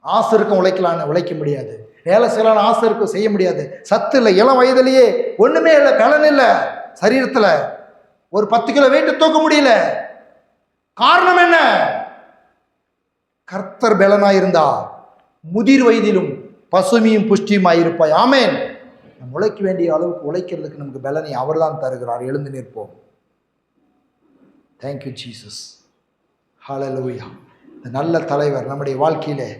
ஆசை இருக்கும், உழைக்கலான்னு உழைக்க முடியாது. வேலை செய்யலான்னு ஆசை இருக்கும், செய்ய முடியாது. சத்து இல்லை, இளம் வயதிலேயே ஒண்ணுமே இல்லை, பலன் இல்லை. சரீரத்துல ஒரு 10 கிலோ வெயிட் தூக்க முடியல. காரணம் என்ன? கர்த்தர் பலனா இருந்தா முதிர் வயதிலும் பசுமையும் புஷ்டியுமாய் இருப்பாய். ஆமேன். நம் உழைக்க வேண்டிய அளவுக்கு உழைக்கிறதுக்கு நமக்கு பலனை அவர்தான் தருகிறார். எழுந்து நிற்போம். Thank you Jesus. ஹல்லேலூயா. இந்த நல்ல தலைவர் நம்முடைய வாழ்க்கையிலே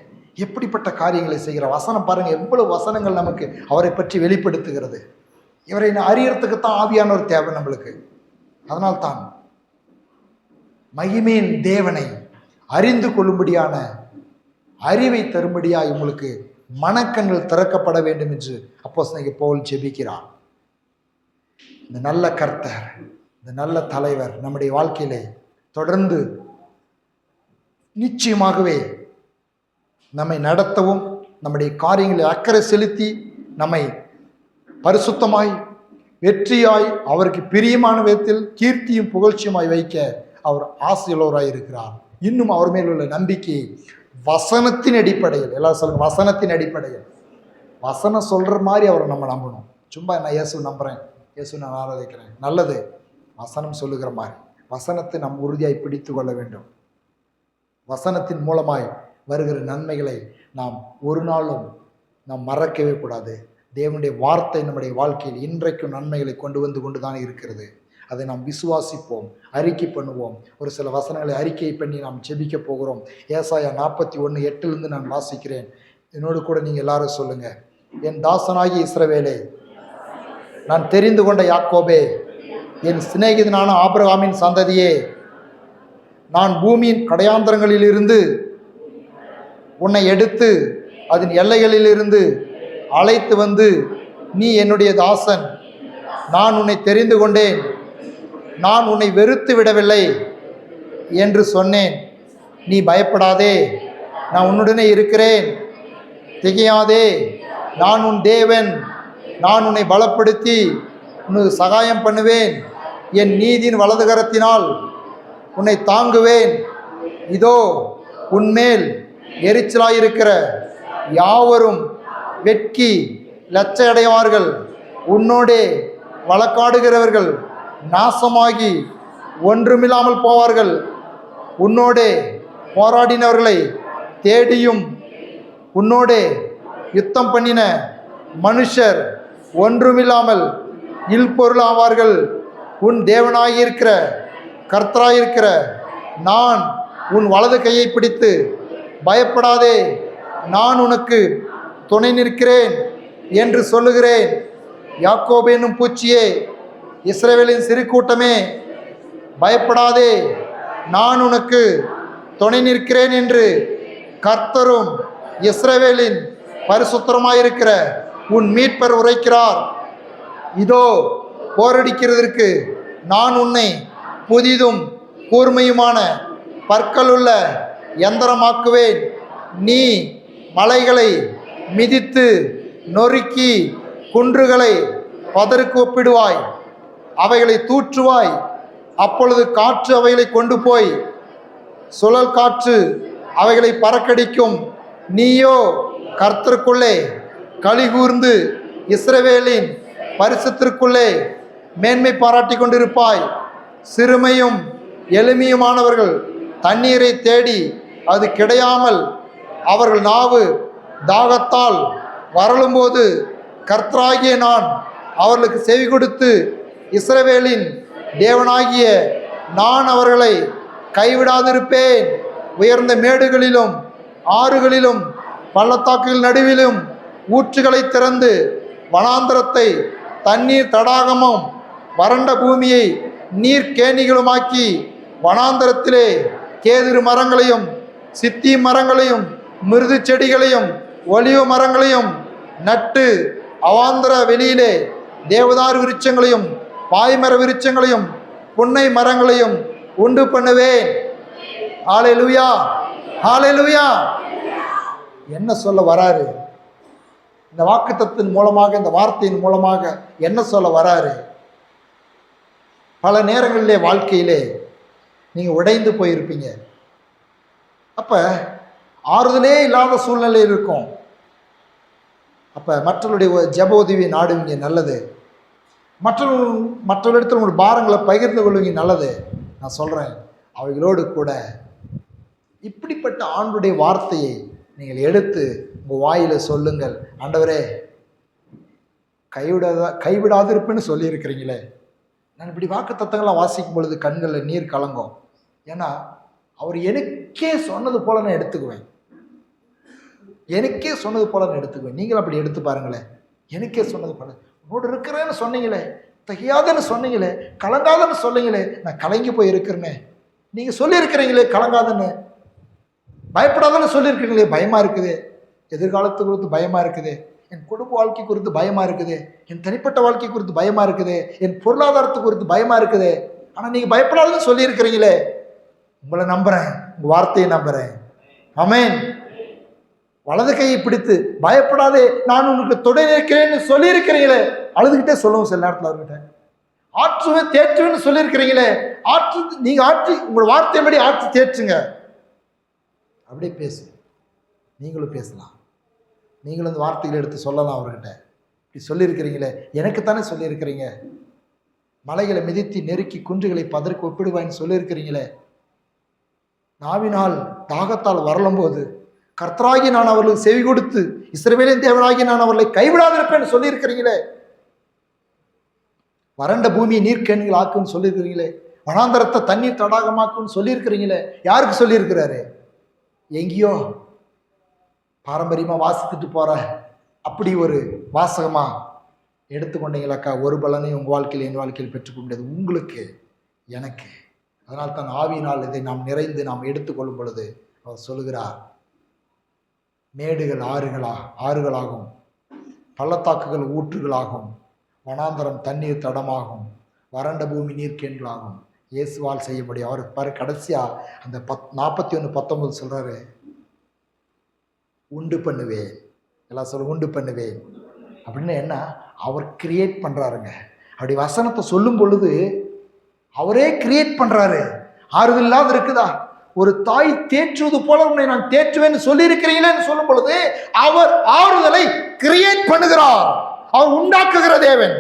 எப்படிப்பட்ட காரியங்களை செய்கிற வசனம் பாருங்க, எவ்வளவு வசனங்கள் நமக்கு அவரை பற்றி வெளிப்படுத்துகிறது. இவரை அறியறதுக்குத்தான் ஆவியானவர் தேவை நம்மளுக்கு. அதனால்தான் மகிமையின் தேவனை அறிந்து கொள்ளும்படியான அறிவை தரும்படியாய் உங்களுக்கு மனக்கண்கள் திறக்கப்பட வேண்டும் என்று அப்போஸ்தலனாகிய பவுல் ஜெபிக்கிறார். இந்த நல்ல கர்த்தர், இந்த நல்ல தலைவர் நம்முடைய வாழ்க்கையிலே தொடர்ந்து நிச்சயமாகவே நம்மை நடத்தவும், நம்முடைய காரியங்களை அக்கறை செலுத்தி நம்மை பரிசுத்தமாய் வெற்றியாய் அவருக்கு பிரியமான விதத்தில் கீர்த்தியும் புகழ்ச்சியுமாய் வைக்க அவர் ஆசையுள்ளவராய் இருக்கிறார். இன்னும் அவர் மேல் உள்ள நம்பிக்கை வசனத்தின் அடிப்படையில், எல்லாரும் சொல்லுங்க, வசனத்தின் அடிப்படையில். வசனம் சொல்கிற மாதிரி அவரை நம்ம நம்பணும். சும்மா நான் இயேசு நம்புகிறேன், இயேசு நான் ஆராதிக்கிறேன், நல்லது. வசனம் சொல்லுகிற மாதிரி வசனத்தை நாம் உறுதியாய் பிடித்து கொள்ள வேண்டும். வசனத்தின் மூலமாய் வருகிற நன்மைகளை நாம் ஒரு நாளும் நாம் மறக்கவே கூடாது. தேவனுடைய வார்த்தை நம்முடைய வாழ்க்கையில் இன்றைக்கும் நன்மைகளை கொண்டு வந்து கொண்டு தான் இருக்கிறது. அதை நாம் விசுவாசிப்போம், அறிக்கை பண்ணுவோம். ஒரு சில வசனங்களை அறிக்கை பண்ணி நாம் ஜெபிக்க போகிறோம். ஏசாயா 41:8 நான் வாசிக்கிறேன். என்னோடு கூட நீங்கள் எல்லாரும் சொல்லுங்க. என் தாசனாகி இஸ்ரவேலே, நான் தெரிந்து கொண்ட யாக்கோபே, என் சிநேகிதனான ஆபிரகாமின் சந்ததியே, நான் பூமியின் கடையாந்தரங்களிலிருந்து உன்னை எடுத்து அதன் எல்லைகளிலிருந்து அழைத்து வந்து, நீ என்னுடைய தாசன், நான் உன்னை தெரிந்து கொண்டேன், நான் உன்னை வெறுத்து விடவில்லை என்று சொன்னேன். நீ பயப்படாதே, நான் உன்னுடனே இருக்கிறேன், திகையாதே, நான் உன் தேவன், நான் உன்னை பலப்படுத்தி உனக்கு சகாயம் பண்ணுவேன், என் நீதியின் வலது கரத்தினால் உன்னை தாங்குவேன். இதோ உன்மேல் எரிச்சலாயிருக்கிற யாவரும் வெட்கி லட்சையடைவார்கள், உன்னோடே வழக்காடுகிறவர்கள் நாசமாகி ஒன்றுமில்லாமல் போவார்கள். உன்னோடே போராடினவர்களை தேடியும் உன்னோடே யுத்தம் பண்ணின மனுஷர் ஒன்றுமில்லாமல் இல்பொருள் ஆவார்கள். உன் தேவனாயிருக்கிற கர்த்தராயிருக்கிற நான் உன் வலது கையை பிடித்து பயப்படாதே, நான் உனக்கு துணை நிற்கிறேன் என்று சொல்லுகிறேன். யாக்கோபு என்னும் பூச்சியே, இஸ்ரவேலின் சிறு கூட்டமே, பயப்படாதே, நான் உனக்கு துணை நிற்கிறேன் என்று கர்த்தரும் இஸ்ரவேலின் பரிசுத்தருமாயிருக்கிற உன் மீட்பர் உரைக்கிறார். இதோ போரடிக்கிறதற்கு நான் உன்னை புதிதும் கூர்மையுமான பற்களுள்ள யந்திரமாக்குவேன். நீ மலைகளை மிதித்து நொறுக்கி குன்றுகளை பதருக்கு ஒப்பிடுவாய், அவைகளை தூற்றுவாய். அப்பொழுது காற்று அவைகளை கொண்டு போய் சுழல் காற்று அவைகளை பறக்கடிக்கும். நீயோ கர்த்தருக்குள்ளே களிகூர்ந்து இஸ்ரவேலின் பரிசுத்திற்குள்ளே மேன்மை பாராட்டி கொண்டிருப்பாய். சிறுமையும் எளிமையுமானவர்கள் தண்ணீரை தேடி அது கிடையாமல் அவர்கள் நாவு தாகத்தால் வரலும்போது கர்த்தராகிய நான் அவர்களுக்கு செவி கொடுத்து இஸ்ரவேலின் தேவனாகிய நான் அவர்களை கைவிடாதிருப்பேன். உயர்ந்த மேடுகளிலும் ஆறுகளிலும் பள்ளத்தாக்குகள் நடுவிலும் ஊற்றுகளை திறந்து வனாந்தரத்தை தண்ணீர் தடாகமும் வறண்ட பூமியை நீர்க்கேணிகளுமாக்கி வனாந்தரத்திலே கேதுரு மரங்களையும் சித்தி மரங்களையும் மிருது செடிகளையும் ஒலிவ மரங்களையும் நட்டு அவாந்தர வெளியிலே தேவதாரு விருட்சங்களையும் பாய்மர விருட்சங்களையும் புன்னை மரங்களையும் உண்டு பண்ணுவேன். ஹல்லேலூயா, ஹல்லேலூயா. என்ன சொல்ல வராரு? இந்த வாக்குத்தத்தின் மூலமாக, இந்த வார்த்தையின் மூலமாக என்ன சொல்ல வராரு? பல நேரங்களிலே வாழ்க்கையிலே நீங்கள் உடைந்து போயிருப்பீங்க. அப்போ ஆறுதலே இல்லாத சூழ்நிலை இருக்கும். அப்போ மற்றவருடைய ஜெப உதவி நாடுவீங்க, நல்லது. மற்றவர்களிடத்தில் உங்கள் பாரங்களை பகிர்ந்து கொள்வீங்க, நல்லது. நான் சொல்கிறேன், அவைகளோடு கூட இப்படிப்பட்ட ஆண்டுடைய வார்த்தையை நீங்கள் எடுத்து உங்கள் வாயில சொல்லுங்கள், ஆண்டவரே கைவிடாதிருப்பேன்னு சொல்லியிருக்கிறீங்களே. நான் இப்படி வாக்கு தத்தங்கள்லாம் வாசிக்கும் பொழுது கண்களில் நீர் கலங்கும். ஏன்னா அவர் எனக்கே சொன்னது போல நான் எடுத்துக்குவேன். எனக்கே சொன்னது போல நான் எடுத்துக்குவேன். நீங்களும் அப்படி எடுத்து பாருங்களேன். எனக்கே சொன்னது போல, உன்னோடு இருக்கிறேன்னு சொன்னீங்களே, தகையாதன்னு சொன்னீங்களே, கலங்காதன்னு சொன்னீங்களே, நான் கலங்கி போய் இருக்கிறேனே. நீங்கள் சொல்லியிருக்கிறீங்களே கலங்காதன்னு, பயப்படாதன்னு சொல்லியிருக்கிறீங்களே, பயமாக இருக்குது. எதிர்காலத்து குறித்து பயமாக இருக்குது, என் குடும்ப வாழ்க்கை குறித்து பயமாக இருக்குது, என் தனிப்பட்ட வாழ்க்கை குறித்து பயமாக இருக்குது, என் பொருளாதாரத்து குறித்து பயமாக இருக்குது. ஆனால் நீங்கள் பயப்படாதுன்னு சொல்லியிருக்கிறீங்களே. உங்களை நம்புகிறேன், உங்கள் வார்த்தையை நம்புகிறேன். ஆமென். வலது கையை பிடித்து பயப்படாதே, நான் உங்களுக்கு துணை இருக்கிறேன்னு சொல்லியிருக்கிறீங்களே. அழுதுகிட்டே சொல்லுவோம் சில நேரத்தில் அவர்கிட்ட. ஆற்றுவேன் தேற்றுவேன்னு சொல்லியிருக்கிறீங்களே, ஆற்று நீங்கள் ஆற்றி உங்களோட வார்த்தையின்படி ஆற்றி தேற்றுங்க. அப்படியே பேசு. நீங்களும் பேசலாம். நீங்களும் அந்த வார்த்தைகளை எடுத்து சொல்லலாம் அவர்கிட்ட. இப்படி சொல்லியிருக்கிறீங்களே, எனக்குத்தானே சொல்லியிருக்கிறீங்க. மலைகளை மிதித்து நெருக்கி குன்றுகளை பதற்கு ஒப்பிடுவான்னு சொல்லியிருக்கிறீங்களே. நாவினால் தாகத்தால் வரலும்போது கர்த்தராகி நான் அவர்களுக்கு செவி கொடுத்து இஸ்ரவேலின் தேவனாகி நான் அவர்களை கைவிடாதிருப்பேன்னு சொல்லியிருக்கிறீங்களே. வறண்ட பூமியை நீர்க்கேணிகள் ஆக்குன்னு சொல்லியிருக்கிறீங்களே. வனாந்தரத்தை தண்ணீர் தடாகமாக்குன்னு சொல்லியிருக்கிறீங்களே. யாருக்கு சொல்லியிருக்கிறாரு? எங்கேயோ பாரம்பரியமாக வாசித்துட்டு போகிற அப்படி ஒரு வாசகமாக எடுத்துக்கொண்டீங்களாக்கா, ஒரு பலனையும் உங்கள் வாழ்க்கையில் என் வாழ்க்கையில் பெற்றுக்கொள்ள முடியாது, உங்களுக்கு எனக்கு. அதனால் தான் ஆவியினால் இதை நாம் நிறைந்து நாம் எடுத்துக்கொள்ளும் பொழுது அவர் சொல்லுகிறார், மேடுகள் ஆறுகளாகும், பள்ளத்தாக்குகள் ஊற்றுகளாகும், வனாந்தரம் தண்ணீர் தடமாகும், வறண்ட பூமி நீர்க்கேன்களாகும். இயேசுவால் செய்யபடி அவர் பாரு கடைசியாக அந்த 41:19 சொல்கிறாரு, உண்டு பண்ணுவேன். எல்லாம் சொல்ல உண்டு பண்ணுவேன் அப்படின்னு என்ன? அவர் கிரியேட் பண்ணுறாருங்க. அப்படி வசனத்தை சொல்லும் பொழுது அவரே கிரியேட் பண்ணுறாரு. ஆறுதல் இல்லாத இருக்குதா? ஒரு தாய் தேற்றுவது போல உன்னை நான் தேற்றுவேன்னு சொல்லியிருக்கிறீங்களேன்னு சொல்லும் பொழுது அவர் ஆறுதலை கிரியேட் பண்ணுகிறார். அவர் உண்டாக்குகிற தேவன்.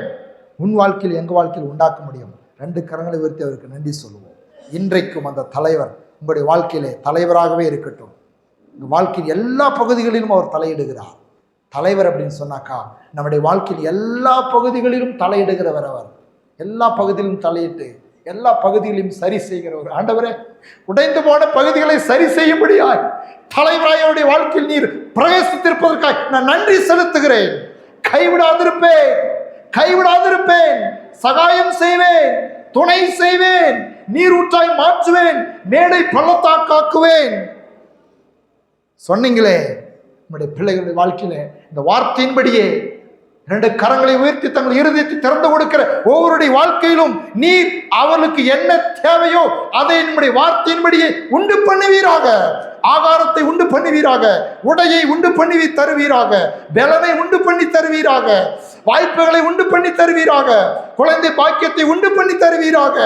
உன் வாழ்க்கையில் எங்கள் வாழ்க்கையில் உண்டாக்க முடியும். 2 கரங்களை உயர்த்தி அவருக்கு நன்றி சொல்லுவோம். இன்றைக்கும் அந்த தலைவர் உங்களுடைய வாழ்க்கையிலே தலைவராகவே இருக்கட்டும். உங்கள் வாழ்க்கையில் எல்லா பகுதிகளிலும் அவர் தலையிடுகிறார். தலைவர் அப்படின்னு சொன்னாக்கா நம்முடைய வாழ்க்கையில் எல்லா பகுதிகளிலும் தலையிடுகிறவர். அவர் எல்லா பகுதியிலும் தலையிட்டு எல்லா பகுதிகளையும் சரி செய்கிறவர். ஆண்டவரே, உடைந்து போன பகுதிகளை சரி செய்யும்படியாய் தலைவராயருடைய வாழ்க்கையில் நீர் பிரவேசித்திருப்பதற்காக நான் நன்றி செலுத்துகிறேன். கைவிடாதிருப்பேன், சகாயம் செய்வேன், துணை செய்வேன், நீரூற்றாய் மாற்றுவேன், மேடை பள்ளத்தாக்காக்குவேன் சொன்னீங்களே. நம்முடைய பிள்ளைகளுடைய வாழ்க்கையில இந்த வார்த்தையின்படியே 2 கரங்களை உயர்த்தி தங்கள் இருதயத்தை திறந்து கொடுக்கிற ஒவ்வொருடைய வாழ்க்கையிலும் நீர் அவர்களுக்கு என்ன தேவையோ அதை நம்முடைய வார்த்தையின்படியே உண்டு பண்ணுவீராக. ஆகாரத்தை உண்டு பண்ணுவீராக, உடையை உண்டு பண்ணி தருவீராக, பலனை உண்டு பண்ணி தருவீராக, வாய்ப்புகளை உண்டு பண்ணி தருவீராக, குழந்தை பாக்கியத்தை உண்டு பண்ணி தருவீராக,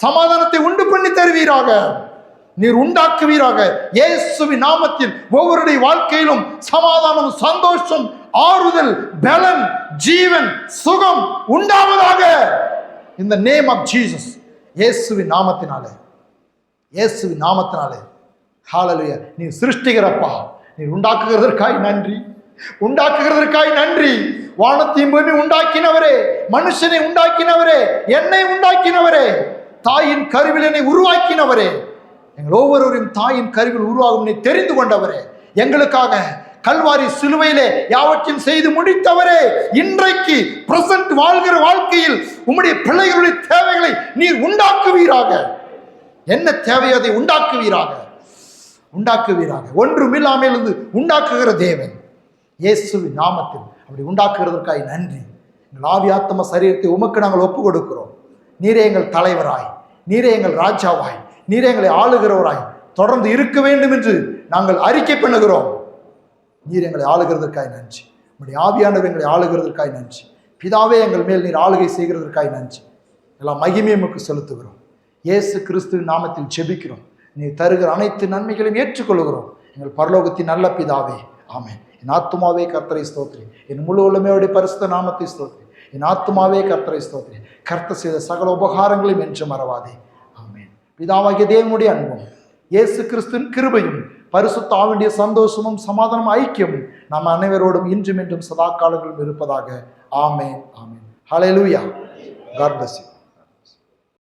சமாதானத்தை உண்டு பண்ணி தருவீராக, நீர் உண்டாக்குவீராக. இயேசுவின் நாமத்தில் ஒவ்வொருடைய வாழ்க்கையிலும் சமாதானம், சந்தோஷம், ஆறுதல், பலன், ஜீவன், சுகம் உண்டாவதாக. In the name of Jesus. இயேசுவின் நாமத்தினாலே ஹalleluya. நீ சிருஷ்டிக்கிறப்பா, நீ உண்டாக்குகிறதற்காய் நன்றி. வானத்தையும் பூமியையும் உண்டாக்கினவரே, மனுஷனை உண்டாக்கினவரே, என்னை உண்டாக்கினவரே, தாயின் கருவில் என்னை உருவாக்கினவரே, எங்கள் ஒவ்வொருவரையும் தாயின் கருவில் உருவாகும் நீ தெரிந்து கொண்டவரே, எங்களுக்காக கல்வாரி சிலுவையிலே யாவற்றையும் செய்து முடித்தவரே, இன்றைக்கு பிரசன்ட் வாழ்கிற வாழ்க்கையில் உம்முடைய பிள்ளைகளுடைய தேவைகளை நீர் உண்டாக்குவீராக. என்ன தேவையோ அதை உண்டாக்குவீராக. ஒன்றுமில்லாமல் இருந்து உண்டாக்குகிற தேவன் இயேசுவின் நாமத்தில் அப்படி உண்டாக்குகிறதற்காக நன்றி. எங்கள் ஆவி ஆத்ம சரீரத்தை உமக்கு நாங்கள் ஒப்பு கொடுக்கிறோம். நீரே எங்கள் தலைவராய், நீரே எங்கள் ராஜாவாய், நீரே எங்களை ஆளுகிறவராய் தொடர்ந்து இருக்க வேண்டும் என்று நாங்கள் அறிக்கை பண்ணுகிறோம். நீர் எங்களை ஆளுகிறதற்காக நன்றி. உங்களுடைய ஆவியானவர் எங்களை ஆளுகிறதற்காக நன்றி. பிதாவே, எங்கள் மேல் நீர் ஆளுகை செய்கிறதற்காக நன்றி. எல்லாம் மகிமையை உமக்கு செலுத்துகிறோம். இயேசு கிறிஸ்துவின் நாமத்தில் ஜெபிக்கிறோம். நீர் தருகிற அனைத்து நன்மைகளையும் ஏற்றுக்கொள்கிறோம். எங்கள் பரலோகத்தின் நல்ல பிதாவே, ஆமென். என் ஆத்துமாவே கர்த்தரை ஸ்தோத்திரி, என் முழு உள்ளமையோடைய பரிசுத்த நாமத்தை ஸ்தோத்திரி. என் ஆத்துமாவே கர்த்தரை ஸ்தோத்திரி, கர்த்தர் செய்த சகல உபகாரங்களையும் என்று மறவாதே. ஆமென். பிதாவாகிய தேவனுடைய அன்பும் இயேசு கிறிஸ்துவின் கிருபையும் பரிசுத்த ஆவியுடைய சந்தோஷமும் சமாதானம் ஐக்கியமும் நம் அனைவரோடும் இன்றும் என்றும் சதா காலங்களும் இருப்பதாக. ஆமென், ஆமென். ஹல்லேலூயா. God bless you.